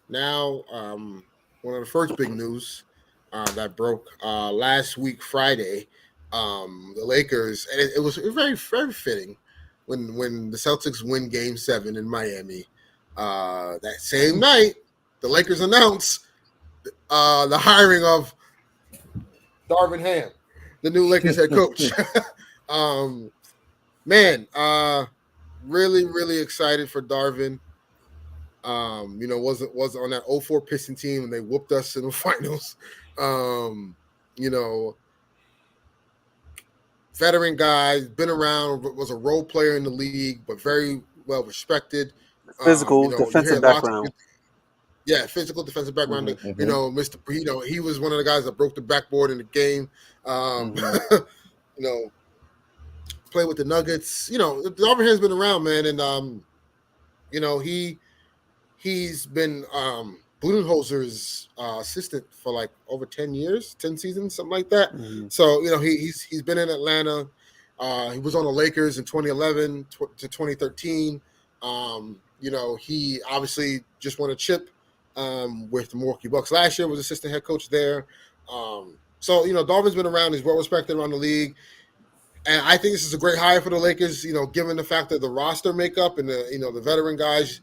now one of the first big news that broke last week Friday, the Lakers, and it was very very fitting when the Celtics win Game 7 in Miami. That same night, the Lakers announced the hiring of Darvin Ham, the new Lakers head coach. Really, really excited for Darvin. Was on that 0-4 Piston team and they whooped us in the finals. Veteran guy, been around, was a role player in the league, but very well respected. Physical, defensive background. Physical defensive background. Mm-hmm. He was one of the guys that broke the backboard in the game. Play with the Nuggets. Darvin has been around, man, and he's been Budenholzer's assistant for like over 10 years, 10 seasons, something like that. Mm-hmm. So he's been in Atlanta. He was on the Lakers in 2011 to 2013. He obviously just won a chip with the Milwaukee Bucks last year. Was assistant head coach there. Darvin's been around. He's well respected around the league. And I think this is a great hire for the Lakers, given the fact that the roster makeup and the veteran guys,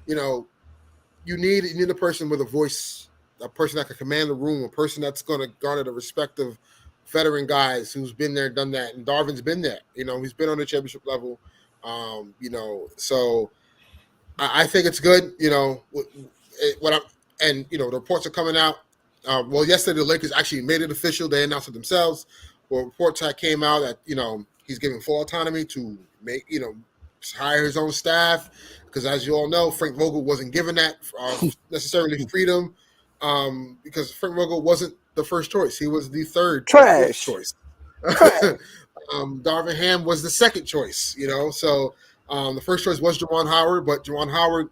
you need a person with a voice, a person that can command the room, a person that's going to garner the respect of veteran guys who's been there, done that. And Darvin's been there. He's been on the championship level. So I think it's good. The reports are coming out. Yesterday the Lakers actually made it official. They announced it themselves. Well, reports that came out that he's giving full autonomy to make hire his own staff, because as you all know, Frank Vogel wasn't given that necessarily freedom, because Frank Vogel wasn't the first choice. He was the third choice. Darvin Ham was the second choice. So the first choice was Juwan Howard, but Juwan Howard,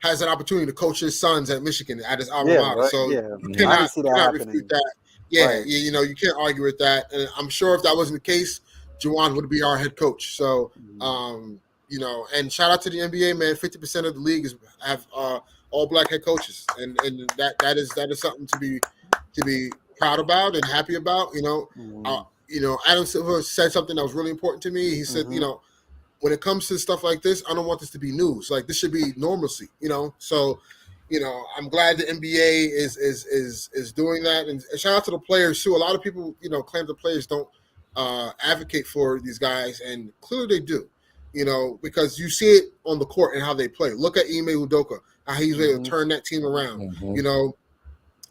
has an opportunity to coach his sons at Michigan at his alma mater. Right. So you cannot refute that. Yeah, right. You can't argue with that. And I'm sure if that wasn't the case, Juwan would be our head coach. So, and shout out to the NBA, man. 50% of the league have all black head coaches, and that is something to be proud about and happy about. Adam Silver said something that was really important to me. He said, when it comes to stuff like this, I don't want this to be news. Like, this should be normalcy. So. I'm glad the NBA is doing that, and shout out to the players too. A lot of people, claim the players don't advocate for these guys, and clearly they do. Because you see it on the court and how they play. Look at Ime Udoka, how he was able to turn that team around.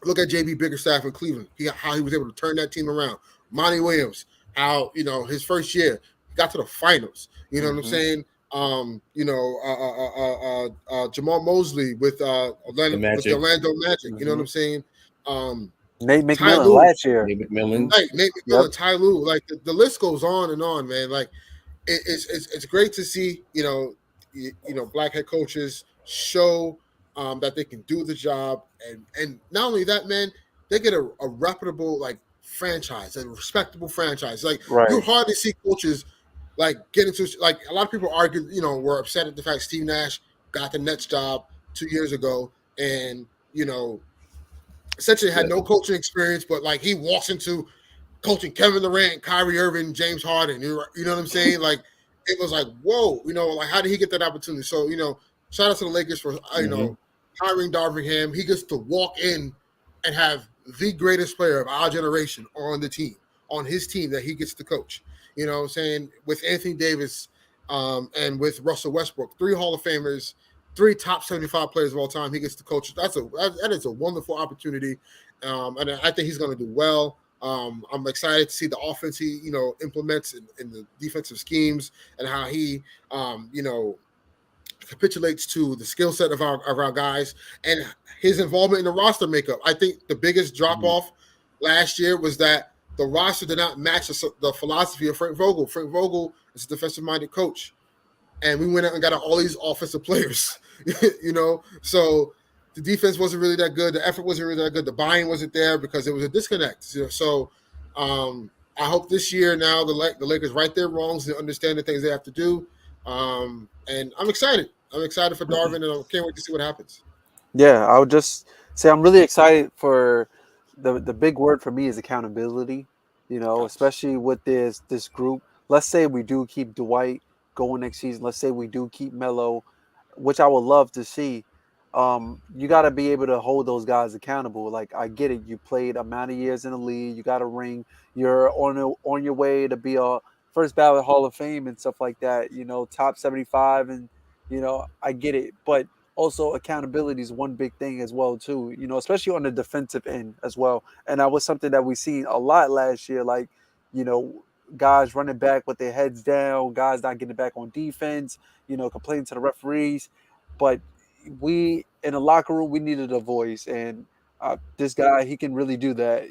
Look at JB Bickerstaff in Cleveland, how he was able to turn that team around. Monty Williams, how his first year he got to the finals. You know what I'm saying? Jamal Mosley with Orlando Magic. You know what I'm saying? Nate McMillan last year. Nate McMillan, Ty Lue. Like the list goes on and on, man. Like it's great to see black head coaches show that they can do the job, and not only that, man, they get a reputable franchise, a respectable franchise. You hardly see coaches get into a lot of people argue, were upset at the fact Steve Nash got the Nets job 2 years ago, and essentially had no coaching experience, but he walks into coaching Kevin Durant, Kyrie Irving, James Harden. You know what I'm saying? It was whoa, how did he get that opportunity? So shout out to the Lakers for hiring Darvin Ham. He gets to walk in and have the greatest player of our generation on his team that he gets to coach. You know what I'm saying? With Anthony Davis and with Russell Westbrook, 3 Hall of Famers, 3 top 75 players of all time. He gets to coach. That is a wonderful opportunity. And I think he's going to do well. I'm excited to see the offense he, implements in the defensive schemes, and how he, capitulates to the skill set of our guys and his involvement in the roster makeup. I think the biggest drop-off last year was that the roster did not match the philosophy of Frank Vogel. Frank Vogel is a defensive-minded coach, and we went out and got all these offensive players, So the defense wasn't really that good. The effort wasn't really that good. The buy-in wasn't there because there was a disconnect. So I hope this year now the Lakers right their wrongs and understand the things they have to do. And I'm excited. I'm excited for Darvin, and I can't wait to see what happens. Yeah, I would just say I'm really excited for the big word for me is accountability. Gotcha. Especially with this group. Let's say we do keep Dwight going next season. Let's say we do keep Melo, which I would love to see. You got to be able to hold those guys accountable. Like I get it, you played amount of years in the league, you got a ring, you're on your way to be a first ballot Hall of Fame and stuff like that. Top 75, and I get it, but also accountability is one big thing as well too, especially on the defensive end as well. And that was something that we seen a lot last year, like you know guys running back with their heads down, guys not getting back on defense, complaining to the referees. But we in the locker room, we needed a voice, and this guy, he can really do that.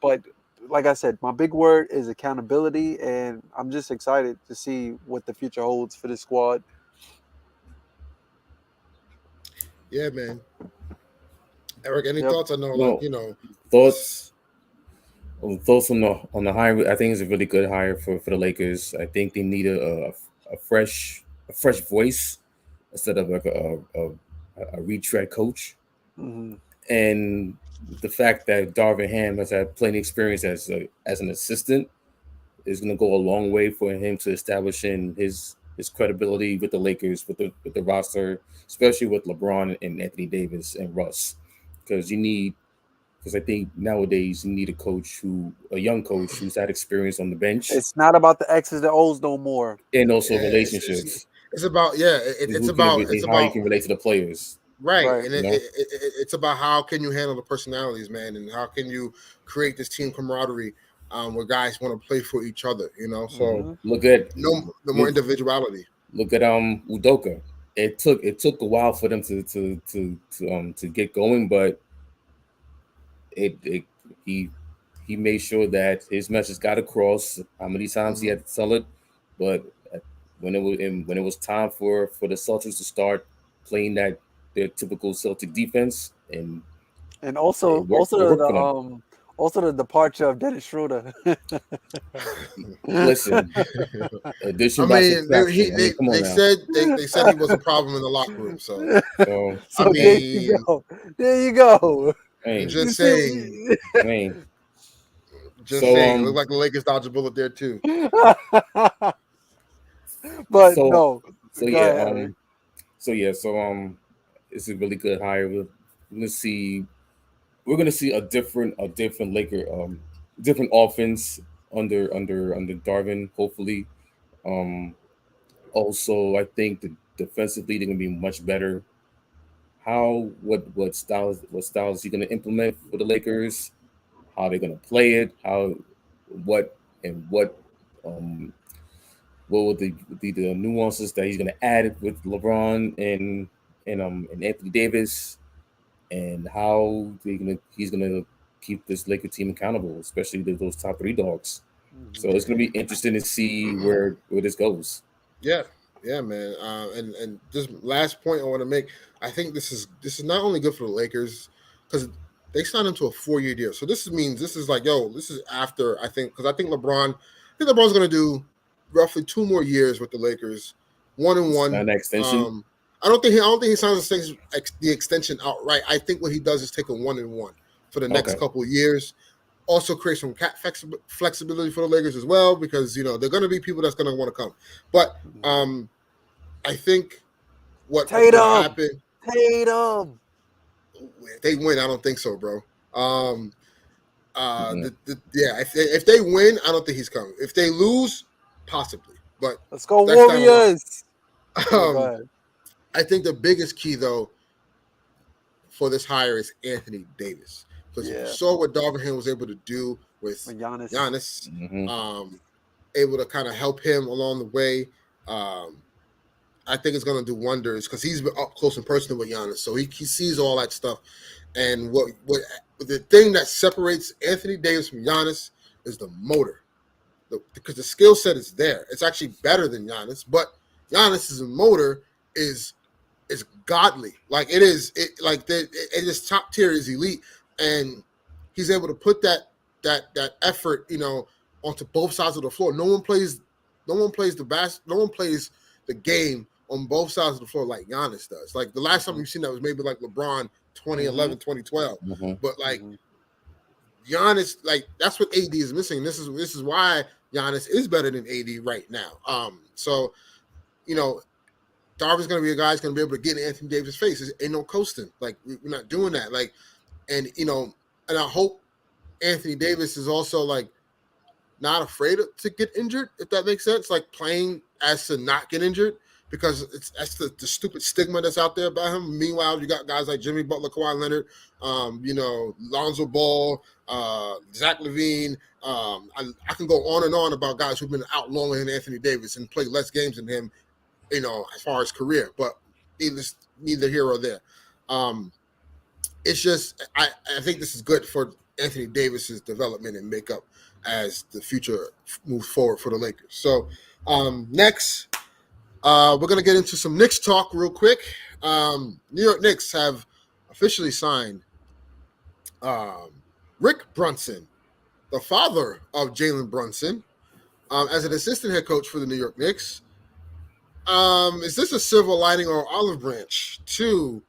But like I said, my big word is accountability, and I'm just excited to see what the future holds for this squad. Yeah, man. Eric, any Yep. thoughts? I know, No thoughts. Thoughts on the hire. I think it's a really good hire for the Lakers. I think they need a fresh voice instead of like a retread coach. Hmm. And the fact that Darvin Ham has had plenty experience as an assistant is going to go a long way for him to establishing his credibility with the Lakers, with the roster, especially with LeBron and Anthony Davis and Russ, because I think nowadays you need a young coach who's had experience on the bench It's not about the X's and O's no more. and also yeah, relationships, it's about it's how he about can relate to the players. right, Right. and You know, it's about how can you handle the personalities, man, and how can you create this team camaraderie where guys want to play for each other. So Hmm. look at the more look individuality. look at Udoka. It took a while for them to get going, but it he he made sure that his message got across. How many times he Hmm. had to tell it, but when it was time for the Celtics to start playing their typical Celtic defense, and And it also, worked. It worked for them. also the departure of Dennis Schroeder. Listen, I addition by mean, subtraction. I mean, come on they now. said they said he was a problem in the locker room. So So I So there you mean, go. There you go. I'm hey, You just see, saying, I mean, just so saying. It looked like the Lakers dodged a bullet there too. but so no. so Go yeah ahead, Eric. it's a really good hire. Gonna see we're gonna see a different Laker different offense under Darvin, hopefully. Um Also, I think the defensively they're gonna be much better. What styles is he gonna implement for the Lakers? How they're gonna play it? What and what um what will the nuances that he's gonna add with LeBron and Anthony Davis, and how he's gonna keep this Laker team accountable, especially those top three dogs. Mhm. So it's gonna be interesting to see where this goes. Yeah, yeah, man. And just last point I want to make. I think this is not only good for the Lakers because they signed him to a 4-year deal. So means this is like, yo, this is after I think because I think LeBron's going to do roughly 2 more years with the Lakers, 1-1. Sign that extension. I don't think he signs the extension outright. I think what he does is take a 1-1 for the next Okay. couple of years. Also create some flexibility for the Lakers as well because they're going to be people that's going to want to come. But Mhm. um, I think what Tatum, happened Tatum. if they win, I don't think so, bro. Um, Mhm. yeah, if they win, I don't think he's coming. If they lose, possibly, but Let's go that's down the line. Warriors. Yeah, go Um, ahead. I think the biggest key though for this hire is Anthony Davis because if you Yeah, saw what Darvin Ham was able to do with with Giannis. Giannis, Mhm. um, able to kind of help him along the way. Um, I think it's going to do wonders because he's been up close and personal with Giannis, so he sees all that stuff. And what the thing that separates Anthony Davis from Giannis is the motor, because the skill set is there. It's actually better than Giannis, but Giannis's motor is godly. Like it is top tier is elite, and he's able to put that. that effort, onto both sides of the floor. No one plays the game on both sides of the floor like Giannis does. Like the last time you've seen that was maybe like LeBron 2011, 2012. But like Giannis, like that's what AD is missing. This is why Giannis is better than AD right now. So Darvin's gonna be a guy who's gonna be able to get in Anthony Davis' face. There's ain't no coasting. Like we're not doing that. Like, and and I hope Anthony Davis is also like not afraid to get injured, if that makes sense. Like playing as to not get injured, because that's the stupid stigma that's out there about him. Meanwhile, you got guys like Jimmy Butler, Kawhi Leonard, Lonzo Ball, Zach LaVine. I can go on and on about guys who've been out longer than Anthony Davis and played less games than him, as far as career. But neither here or there. It's just I think this is good for Anthony Davis's development and makeup as the future moves forward for the Lakers. So next, we're going to get into some Knicks talk real quick. New York Knicks have officially signed Rick Brunson, the father of Jalen Brunson, as an assistant head coach for the New York Knicks. Is this a silver lining or olive branch to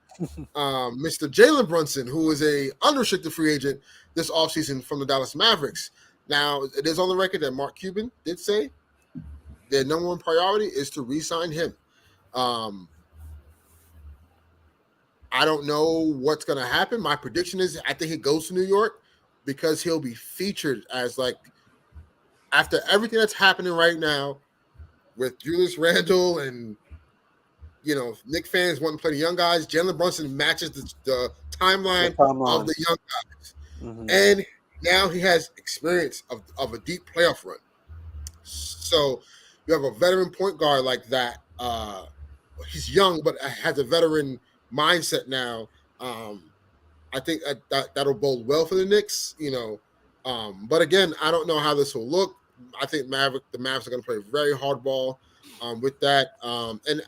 Mr. Jalen Brunson, who is a unrestricted free agent this offseason from the Dallas Mavericks? Now, it is on the record that Mark Cuban did say their number one priority is to re-sign him. I don't know what's going to happen. My prediction is I think he goes to New York because he'll be featured as, like, after everything that's happening right now with Julius Randle and, Knicks fans want to play the young guys, Jalen Brunson matches the timeline of the young guys. And now he has experience of a deep playoff run. So you have a veteran point guard like that. He's young, but has a veteran mindset now. I think that'll bode well for the Knicks, But again, I don't know how this will look. I think the Mavs are going to play very hard ball with that. And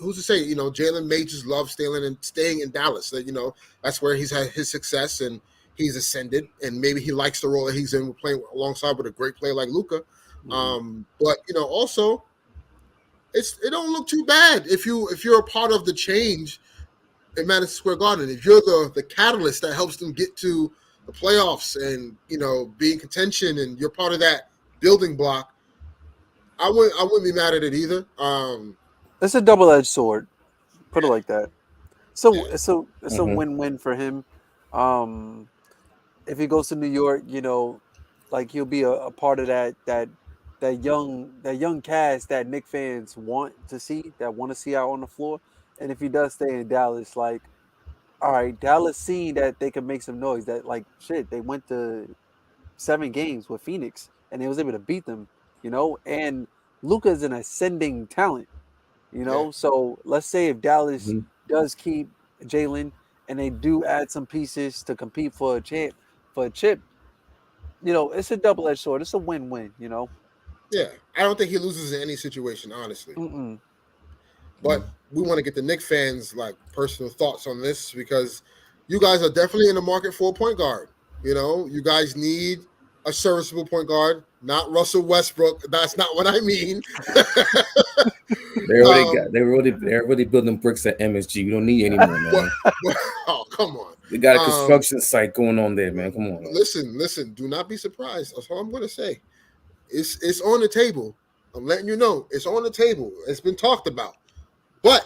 who's to say, Jalen may just love staying in Dallas. That's where he's had his success and he's ascended, and maybe he likes the role that he's in, playing alongside with a great player like Luka. But also, it don't look too bad if you're a part of the change in Madison Square Garden. If you're the catalyst that helps them get to the playoffs and be in contention, and you're part of that building block, I wouldn't be mad at it either. It's a double-edged sword. Put it like that. So it's a win-win for him. If he goes to New York, like he'll be a part of that young cast that Knicks fans want to see out on the floor. And if he does stay in Dallas, like, all right, Dallas seen that they can make some noise. That, like, shit, they went to 7 games with Phoenix and they was able to beat them, and Luka's an ascending talent, So let's say if Dallas does keep Jalen and they do add some pieces to compete for a chip, it's a double-edged sword. It's a win-win, Yeah, I don't think he loses in any situation, honestly. But we want to get the Knicks fans' like personal thoughts on this, because you guys are definitely in the market for a point guard. You guys need a serviceable point guard, not Russell Westbrook. That's not what I mean. They're already building bricks at MSG. We don't need any more, man. Oh, come on. They got a construction site going on there, man. Come on. Listen. Do not be surprised. That's all I'm going to say. It's on the table. I'm letting you know it's on the table. It's been talked about. But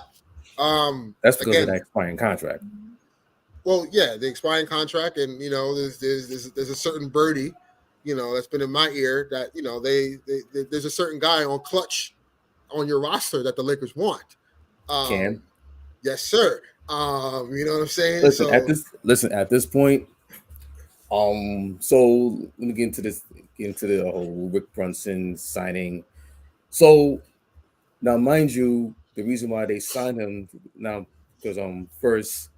that's because of that expiring contract. Well, yeah, the expiring contract, and there's a certain birdie, that's been in my ear that there's a certain guy on clutch on your roster that the Lakers want. Yes, sir. You know what I'm saying? Listen, at this point, so let me get into the whole Rick Brunson signing. So now, mind you, the reason why they signed him now, because first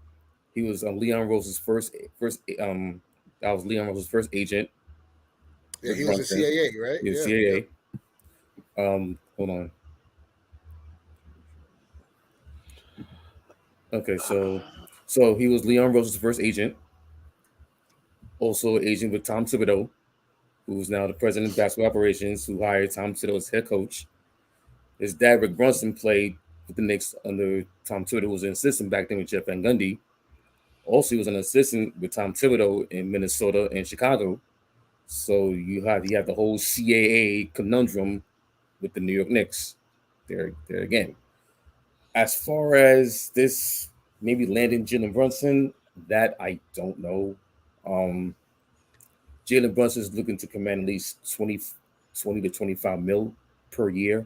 he was Leon Rose's first that was Leon Rose's first agent. Yeah, he was a CAA, right? He was CAA. Hold on. Okay, so he was Leon Rose's first agent. Also agent with Tom Thibodeau. who's now the president of basketball operations, who hired Tom Thibodeau as head coach. His dad, Rick Brunson, played with the Knicks under Tom Thibodeau, who was an assistant back then with Jeff Van Gundy. Also, he was an assistant with Tom Thibodeau in Minnesota and Chicago. So you have the whole CAA conundrum with the New York Knicks. There again. As far as this maybe landing Jalen Brunson, that I don't know. Jalen Brunson is looking to command at least 20 to 25 mil per year.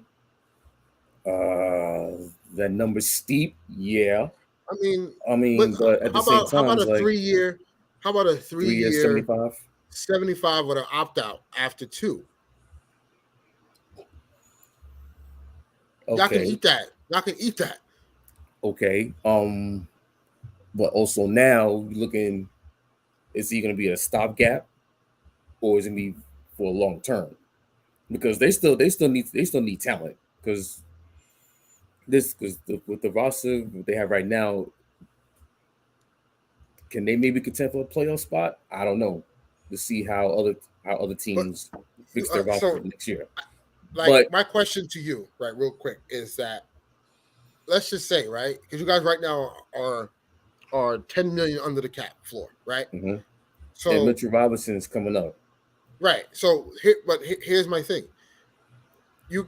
That number's steep, yeah. I mean, but at the same time, how about a 3 year? How about a 3 year 75? 75 with an opt out after 2? Okay. Y'all can eat that. Y'all can eat that. Okay. But also now looking, is he going to be a stopgap, or is it going to be for a long term? Because they still need talent, because with the roster they have right now, can they maybe contend for a playoff spot? I don't know. To see how other teams fix their roster next year. But my question to you, right, real quick, is that let's just say, right, because you guys right now are 10 million under the cap floor, right? Mm-hmm. So and Mitchell Robinson is coming up, right? So here's my thing. You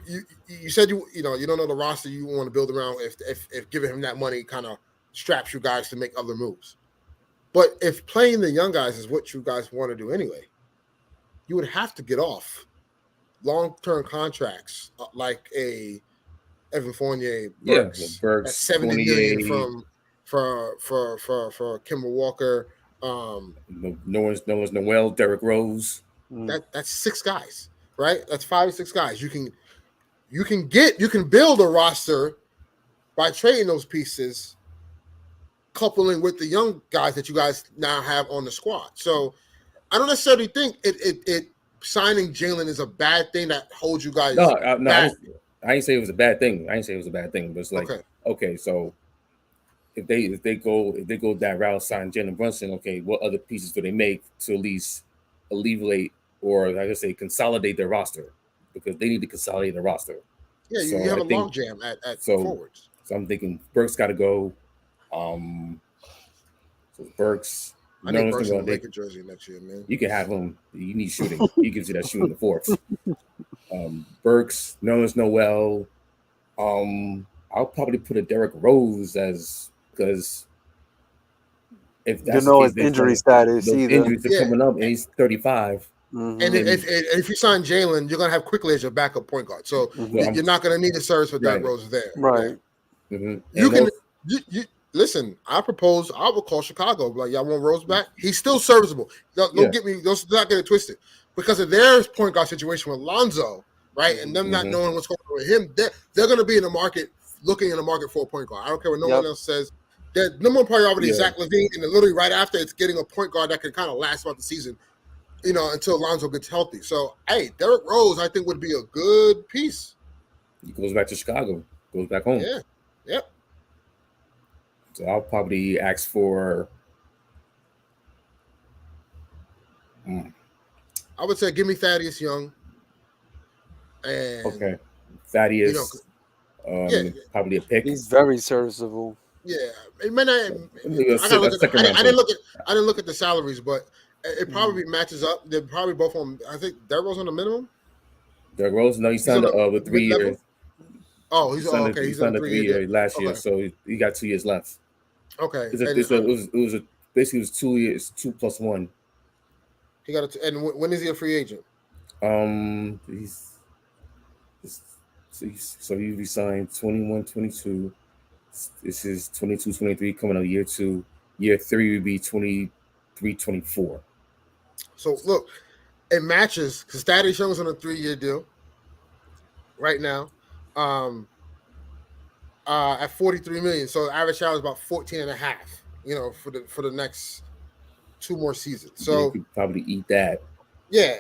said you don't know the roster you want to build around if giving him that money kind of straps you guys to make other moves. But if playing the young guys is what you guys want to do anyway, you would have to get off long-term contracts like a Evan Fournier, Burks, at 70 million for Kemba Walker. Noel, Derrick Rose. That's 6 guys, right? That's 5 or 6 guys. You can build a roster by trading those pieces, coupling with the young guys that you guys now have on the squad. So I don't necessarily think it signing Jalen is a bad thing that holds you guys back. I didn't say it was a bad thing. But it's like, okay, so if they go that route, sign Jalen Brunson, okay, what other pieces do they make to at least alleviate, or like I say, consolidate their roster? Because they need to consolidate the roster. Yeah, you have a log jam at forwards. So I'm thinking Burks got to go. So Burks. I need Burks in the Lakers jersey next year, man. You can have him. You need shooting. He gives you that shooting the fourth. Burks, Noel. I'll probably put a Derrick Rose because if that's his injury status, injuries are coming up, and he's 35. Mm-hmm. And if you sign Jalen, you're gonna have Quickly as your backup point guard, so you're not gonna need a service with Derrick Rose there. Right. Mm-hmm. You listen. I will call Chicago. Like, y'all want Rose back? He's still serviceable. Don't get not get it twisted. Because of their point guard situation with Lonzo, right, and them not knowing what's going on with him, they're going to be in the market, looking in the market for a point guard. I don't care what no one else says. Their number one priority is Zach LaVine, and then literally right after, it's getting a point guard that can kind of last throughout the season, until Lonzo gets healthy. So, hey, Derrick Rose, I think, would be a good piece. He goes back to Chicago, goes back home. Yeah, yep. So I'll probably ask for. I would say give me Thaddeus Young. And Thaddeus, probably a pick. He's very serviceable. Yeah, I didn't look at the salaries, but it probably matches up. They're probably both on. I think Derrick Rose on the minimum. Derrick Rose, no, he signed with 3 years. Oh, he's on okay. He's on a 3 year last year, so he got 2 years left. Okay, it was 2 years, 2 plus 1. He got and when is he a free agent? So he resigned 21, 22. This is 22, 23 coming out year 2. Year 3 would be 23, 24. So look, it matches because Thaddeus Young's on a 3-year deal right now. At 43 million. So the average salary is about 14 and a half, for the next 2 more seasons. So you could probably eat that. Yeah,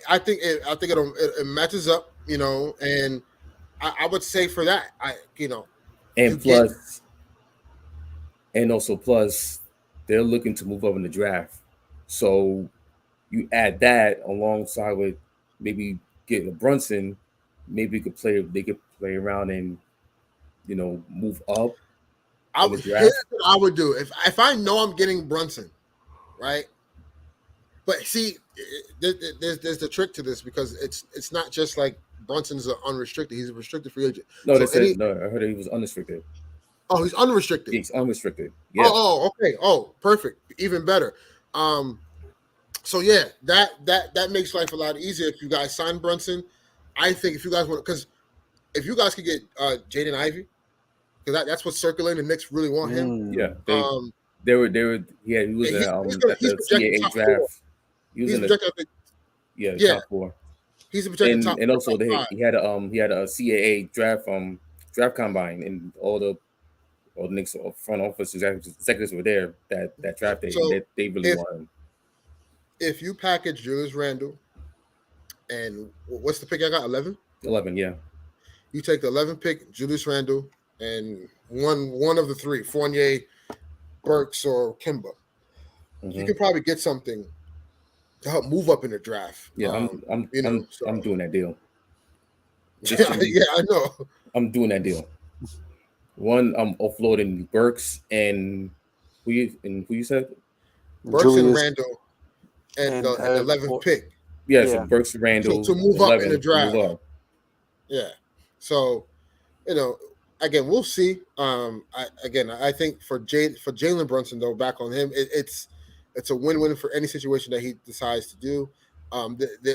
I think it matches up, and I would say for that, and plus they're looking to move up in the draft. So you add that alongside with maybe getting a Brunson, maybe they could play around and move up in the Here's draft. what I would do if I know I'm getting Brunson, right? But see, there's the trick to this because it's not just like Brunson's unrestricted; he's a restricted free agent. No, So I heard he was unrestricted. Oh, he's unrestricted. He's unrestricted. Yeah. Okay. Oh, perfect. Even better. So yeah, that makes life a lot easier if you guys sign Brunson. I think if you guys want, because if you guys could get Jaden Ivey, because that's what's circulating. The Knicks really want him. Yeah. He was he's at the CAA draft. 4. He was he's in projected, the top 4. He's a projected top. And also top he had a CAA draft combine, and all the Knicks front office executives were there that draft day. So they really want him. If you package Julius Randle, and what's the pick I got? 11? 11, yeah. You take the 11 pick, Julius Randle, and one of the 3, Fournier, Burks, or Kemba. You can probably get something to help move up in the draft. Yeah, I'm doing that deal. Yeah, I know. I'm doing that deal. One, I'm offloading Burks and who you said? Burks Julius, and Randle and the 11th pick. Yeah, so Burks and Randle to move 11, up in the draft. Yeah. So, again, we'll see. I think for Jalen Brunson, though, back on him, it's a win-win for any situation that he decides to do.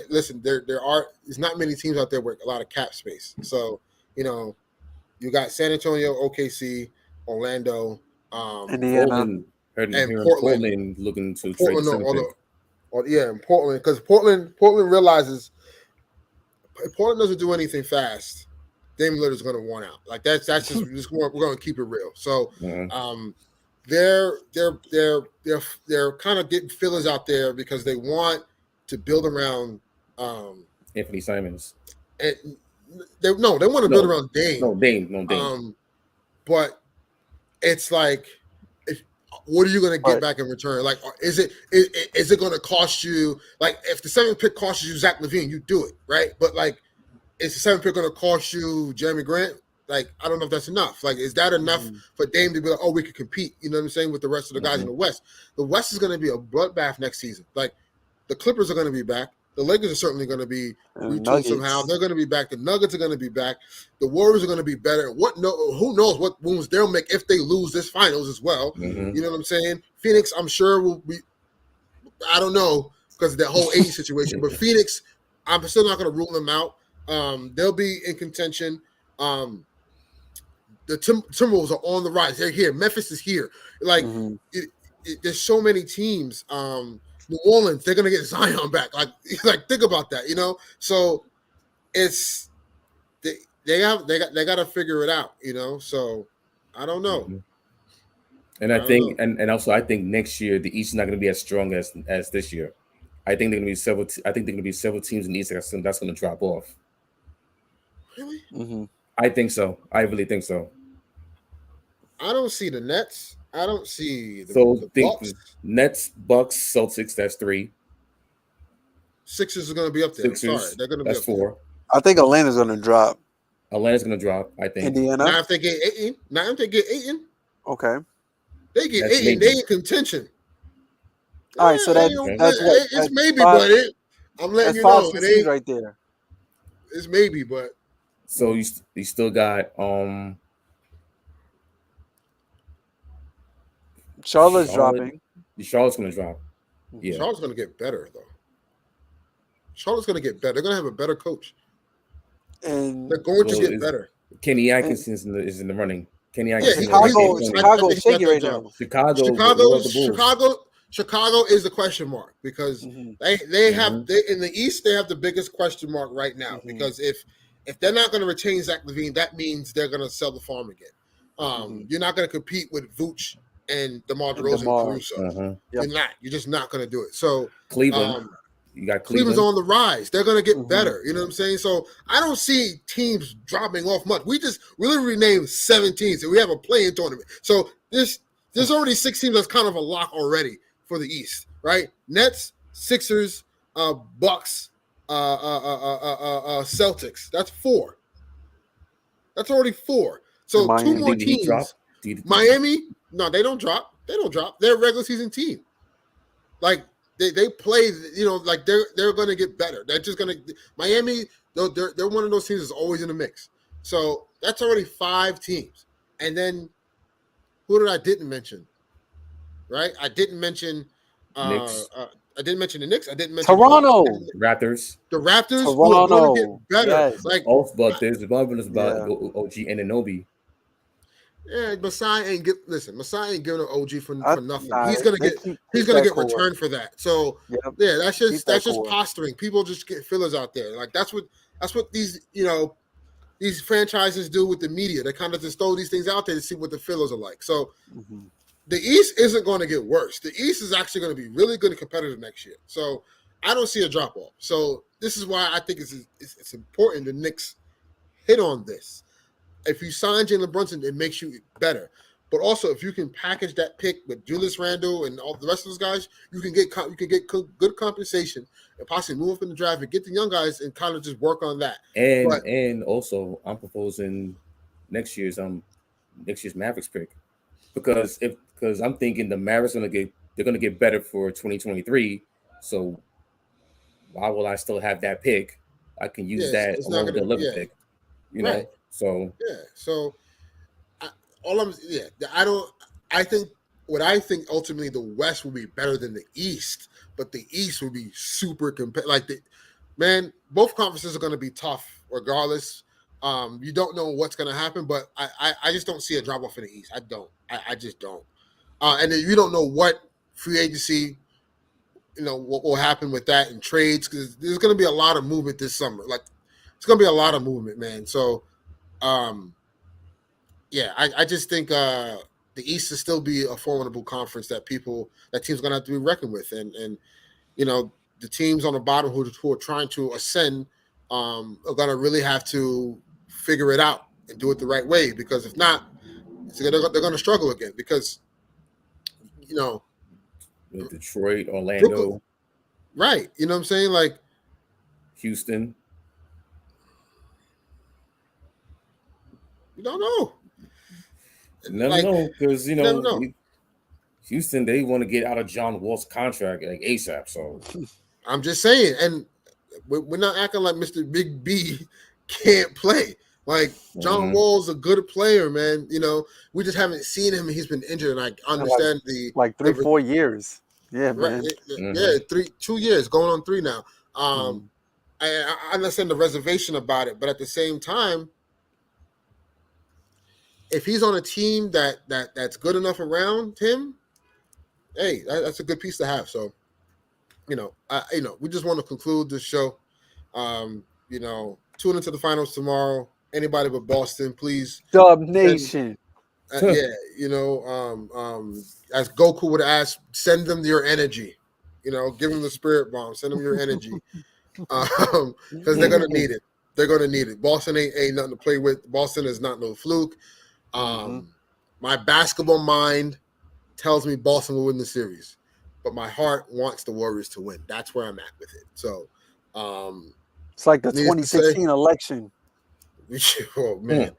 Listen, there's not many teams out there with a lot of cap space. So, you got San Antonio, OKC, Orlando, Indiana, and Portland looking to trade and Portland, because Portland realizes if Portland doesn't do anything fast, Damian Lillard is going to want out. Like that's just we're going to keep it real. So, they're kind of getting fillers out there because they want to build around Anthony Simons. They want to build around Dame. No, Dame. But it's like, what are you going to get back in return? Like, is it going to cost you? Like, if the 7th pick costs you Zach LaVine, you do it, right? But like, is the 7th pick going to cost you Jeremy Grant? Like, I don't know if that's enough. Like, is that enough for Dame to be like, oh, we could compete? You know what I'm saying, with the rest of the guys in the West? The West is going to be a bloodbath next season. Like, the Clippers are going to be back. The Lakers are certainly going to be retooled somehow. They're going to be back. The Nuggets are going to be back. The Warriors are going to be better. Who knows what moves they'll make if they lose this finals as well. You know what I'm saying? Phoenix, I'm sure will be. I don't know because of that whole AD situation, but Phoenix, I'm still not going to rule them out. They'll be in contention. The Timberwolves are on the rise. They're here. Memphis is here. Like there's so many teams. New Orleans, they're gonna get Zion back. Like think about that, So it's they got to figure it out, So I don't know. And I think, and also I think next year the East is not going to be as strong as this year. I think they're going to be several teams in the East that's going to drop off. Really? I think so. I really think so. I don't see the Nets. I don't see the Bucks. Nets, Bucks, Celtics. That's 3. Sixers is going to be up there. Sorry, they're going to be up 4. There. I think Atlanta's going to drop. Atlanta's going to drop. I think. Indiana. Now if they get Ayton. Okay. They get Ayton. They in contention. All right, so that's what it's maybe, but I'm letting you know it ain't right there. It's maybe, but so you still got Charlotte's dropping. Charlotte's going to drop. Yeah. Charlotte's going to get better, though. Charlotte's going to get better. They're going to have a better coach. And they're going to get better. Kenny Atkinson is in the running. Kenny Atkinson. Chicago's shaky right now. Chicago is the question mark because they have in the East they have the biggest question mark right now because if they're not going to retain Zach LaVine, that means they're going to sell the farm again. You're not going to compete with Vooch and DeMar DeRozan and Caruso. You're just not going to do it. So Cleveland, you got Cleveland's on the rise. They're going to get better. You know what I'm saying? So I don't see teams dropping off much. We literally named 7 teams and we have a play-in tournament. So there's already 6 teams that's kind of a lock already for the East, right? Nets, Sixers, Bucks, Celtics. That's 4. That's already 4. So And 2 Miami. more Think the Heat drop? teams. Miami, no, they don't drop. They don't drop. They're a regular season team. Like they play, like they're going to get better. They're just going to Miami. They're one of those teams that's always in the mix. So that's already 5 teams. And then who didn't mention? Right, I didn't mention. Knicks. I didn't mention the Knicks. I didn't mention Toronto. Raptors. The Raptors, who are going to get better. Yes. Like, But there's a lot of about OG Anunoby. yeah, Masai ain't giving an OG for nothing. Nah, He's gonna get returned for that. So yeah, that's just posturing. People just get fillers out there. Like that's what these these franchises do with the media. They kind of just throw these things out there to see what the fillers are like. So the East isn't going to get worse. The East is actually going to be really good and competitive next year. So I don't see a drop off. So this is why I think it's important the Knicks hit on this. If you sign Jalen Brunson, it makes you better. But also, if you can package that pick with Julius Randle and all the rest of those guys, you can get good compensation and possibly move up in the draft and get the young guys and kind of just work on that. And also, I'm proposing next year's Mavericks pick because I'm thinking the Mavericks they're gonna get better for 2023. So why will I still have that pick? I can use that along with the 11th pick. You know, so I think ultimately the West will be better than the East, but the East will be super competitive. Both conferences are going to be tough regardless. You don't know what's going to happen, but I just don't see a drop off in the East. I don't. I just don't. And then you don't know what free agency, what will happen with that and trades, because there's going to be a lot of movement this summer. Like it's going to be a lot of movement, man. So, I just think the East will still be a formidable conference that teams are going to have to be reckoned with, and the teams on the bottom who are trying to ascend are going to really have to figure it out and do it the right way, because if not, they're going to struggle again, because Detroit, Orlando, Brooklyn, right? You know what I'm saying? Like Houston. You don't know. Never know, because Houston, they want to get out of John Wall's contract like ASAP. So I'm just saying, and we're not acting like Mr. Big B can't play. Like John Wall's a good player, man. We just haven't seen him. He's been injured, and I understand like 3-4 years. Yeah, man. Yeah, 2 years, going on 3 now. I understand the reservation about it, but at the same time, if he's on a team that's good enough around him, hey, that's a good piece to have. So, we just want to conclude this show. Tune into the finals tomorrow. Anybody but Boston, please. Dub Nation. As Goku would ask, send them your energy. Give them the spirit bomb. Send them your energy, because they're gonna need it. They're gonna need it. Boston ain't nothing to play with. Boston is not no fluke. My basketball mind tells me Boston will win the series, but my heart wants the Warriors to win. That's where I'm at with it. So, it's like the 2016 election. Oh man.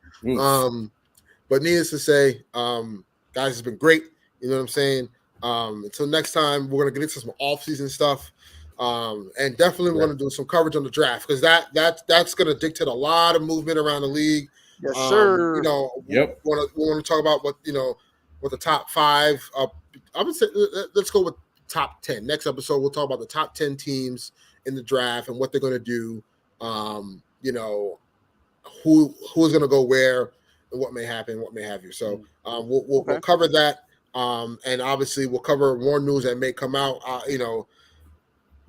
But needless to say, guys, it's been great. You know what I'm saying? Until next time, we're gonna get into some offseason stuff. And definitely we're gonna do some coverage on the draft, because that's gonna dictate a lot of movement around the league. Yes, sir. We want to talk about what the top 5. I would say let's go with top 10. Next episode, we'll talk about the top 10 teams in the draft and what they're gonna do. Who's gonna go where and what may happen, what may have you. So we'll cover that. And obviously we'll cover more news that may come out.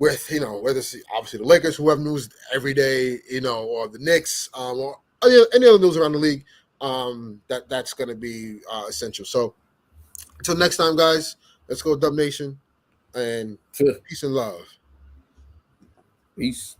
With whether it's obviously the Lakers, who have news every day, or the Knicks, or any other news around the league, that's going to be essential. So until next time, guys, let's go Dub Nation, and peace and love. Peace.